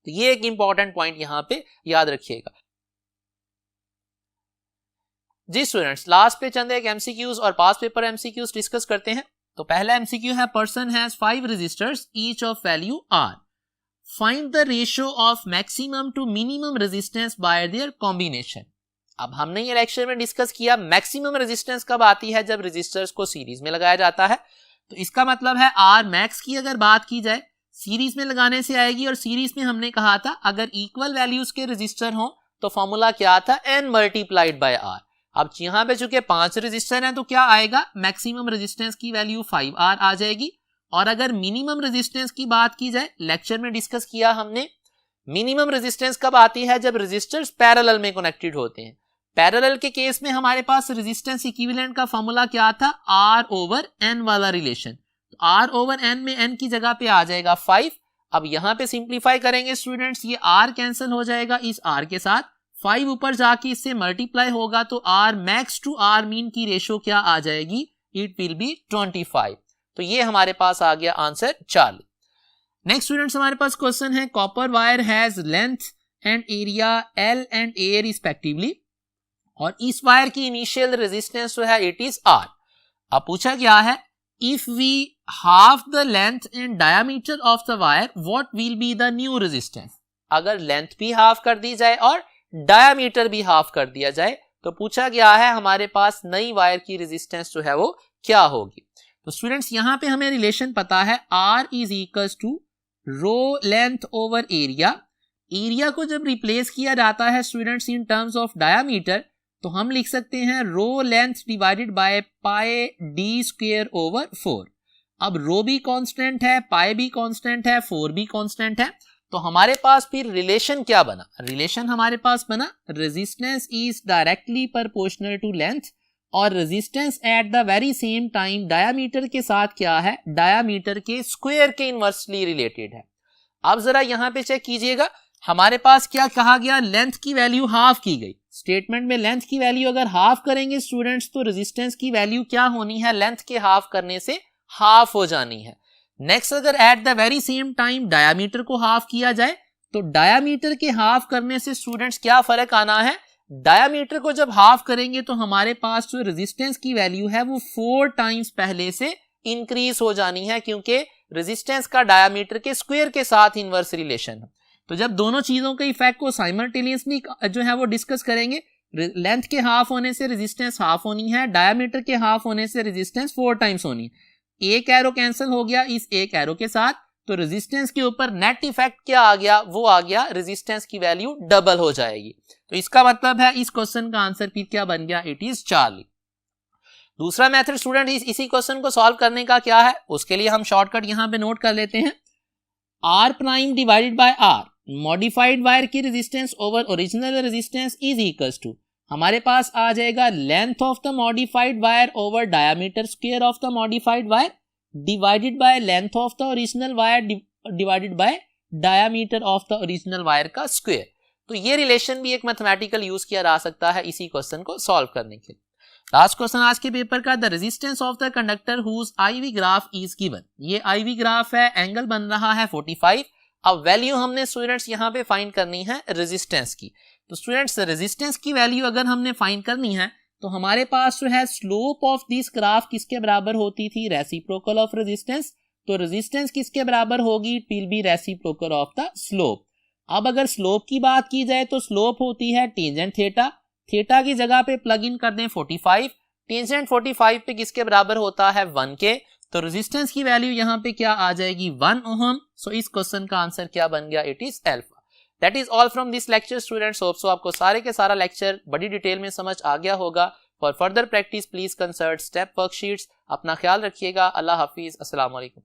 तो ये एक इंपॉर्टेंट पॉइंट यहां पे याद रखिएगा। जी स्टूडेंट्स, लास्ट पे चंद एक एमसीक्यूज और पास पेपर एमसीक्यूज डिस्कस करते हैं। तो पहला एमसीक्यू है, person has 5 resistors each of value R, find the ratio of maximum to minimum resistance by their combination. अब हमने ये लेक्चर में डिस्कस किया मैक्सिमम रेजिस्टेंस कब आती है, जब रेजिस्टर्स को सीरीज में लगाया जाता है। तो इसका मतलब है R मैक्स की अगर बात की जाए सीरीज में लगाने से आएगी, और सीरीज में हमने कहा था अगर इक्वल वैल्यूज के रेजिस्टर हो तो फॉर्मूला क्या था, n मल्टीप्लाइड बाय R। अब यहां पे चूंकि 5 रेजिस्टर हैं तो क्या आएगा, मैक्सिमम रेजिस्टेंस की वैल्यू 5R आ जाएगी। और अगर मिनिमम रेजिस्टेंस की बात की जाए, लेक्चर में डिस्कस किया हमने, मिनिमम रेजिस्टेंस कब आती है, जब रेजिस्टर्स पैरेलल में कनेक्टेड होते हैं। पैरेलल के केस में हमारे पास रेजिस्टेंस इक्विवेलेंट का फॉर्मूला क्या था, R/N वाला रिलेशन। तो R/N में N की जगह पे आ जाएगा 5। अब यहां पे सिंप्लीफाई करेंगे स्टूडेंट्स, ये R कैंसिल हो जाएगा इस R के साथ, 5 ऊपर जाके इससे मल्टीप्लाई होगा तो R max to R min की रेशो क्या आ जाएगी, इट विल बी 25। तो ये हमारे पास आ गया आंसर 40। नेक्स्ट स्टूडेंट्स हमारे पास क्वेश्चन है, copper wire has length and area L and A respectively, और इस वायर की इनिशियल रेजिस्टेंस जो है इट इज R। अब पूछा गया है, if we half the length and diameter of the wire what will be the new resistance. अगर लेंथ भी हाफ कर दी जाए और डायमीटर भी हाफ कर दिया जाए तो पूछा गया है हमारे पास नई वायर की रेजिस्टेंस जो है वो क्या होगी। तो स्टूडेंट्स यहां पे हमें रिलेशन पता है, R is equals to rho length over area. Area को जब रिप्लेस किया जाता है students in terms of diameter तो हम लिख सकते हैं rho length divided by pi d square over 4। अब रो भी कांस्टेंट है, पाई भी कांस्टेंट है, 4 भी कांस्टेंट है, तो हमारे पास फिर रिलेशन क्या बना, रिलेशन हमारे पास बना resistance is directly proportional to length, और resistance at the very same time diameter के साथ क्या है, डायामीटर के स्क्वायर के इनवर्सली रिलेटेड है। अब जरा यहां पे चेक कीजिएगा, हमारे पास क्या कहा गया, लेंथ की वैल्यू हाफ की गई। स्टेटमेंट में लेंथ की वैल्यू अगर हाफ करेंगे स्टूडेंट्स तो रेजिस्टेंस की वैल्यू क्या होनी है, लेंथ के हाफ करने से हाफ हो जानी है। नेक्स्ट अगर eight the very same time diameter को हाफ किया जाए तो डायामीटर के हाफ करने से स्टूडेंट्स क्या फर्क आना है, डायामीटर को जब हाफ करेंगे तो हमारे पास जो रेजिस्टेंस की वैल्यू है वो 4 टाइम्स पहले से इंक्रीज हो जानी है, क्योंकि रेजिस्टेंस का डायामीटर के स्क्वायर के साथ इनवर्स रिलेशन है। तो जब दोनों चीजों के इफेक्ट को साइमल्टेनियसली जो है वो डिस्कस करेंगे लेंथ के हाफ होने से रेजिस्टेंस हाफ होनी है, डायमीटर के हाफ होने से रेजिस्टेंस 4 टाइम्स होनी है। एक एरो कैंसिल हो गया इस एक एरो के साथ, तो रेजिस्टेंस के ऊपर नेट इफेक्ट क्या आ गया, वो आ गया रेजिस्टेंस की वैल्यू डबल हो जाएगी। तो इसका मतलब है इस क्वेश्चन का आंसर फिर क्या बन गया, इट इज चार्ली। दूसरा मेथड स्टूडेंट इसी क्वेश्चन को सॉल्व करने का क्या है, उसके लिए हम शॉर्टकट यहां पे नोट कर लेते हैं। R prime divided by R, modified wire की resistance over original resistance is equals to, हमारे पास आ जाएगा length of the modified wire over diameter square of the modified wire divided by length of the original wire divided by diameter of the original wire का square. तो ये relation भी एक mathematical use किया जा सकता है इसी क्वेश्चन को सॉल्व करने के लिए। लास्ट क्वेश्चन आज के पेपर का, the resistance of the conductor whose IV graph is given. ये IV ग्राफ है, एंगल बन रहा है 45। अब वैल्यू हमने स्टूडेंट्स यहाँ पे फाइंड करनी है रेजिस्टेंस की। तो स्टूडेंट्स रेजिस्टेंस की वैल्यू अगर हमने फाइंड करनी है तो हमारे पास जो है स्लोप ऑफ दिस ग्राफ किसके बराबर होती थी, रेसिप्रोकल ऑफ रेजिस्टेंस। तो रेजिस्टेंस किसके बराबर होगी, it will B reciprocal of the slope. अब अगर स्लोप की बात की जाए तो स्लोप होती है टेंजेंट थीटा, थीटा की जगह पे प्लग इन कर दें 45, टेंजेंट 45 पे किसके बराबर होता है 1 के। तो रेजिस्टेंस की वैल्यू यहाँ पे क्या आ जाएगी 1 ओहम। सो इस क्वेश्चन का आंसर क्या बन गया, it is alpha. That is all from this lecture students. Hope so आपको सारे के सारा लेक्चर बड़ी डिटेल में समझ आ गया होगा। For further practice please consult step worksheets. अपना ख्याल रखिएगा। अल्लाह हाफिज, अस्सलाम वालेकुम।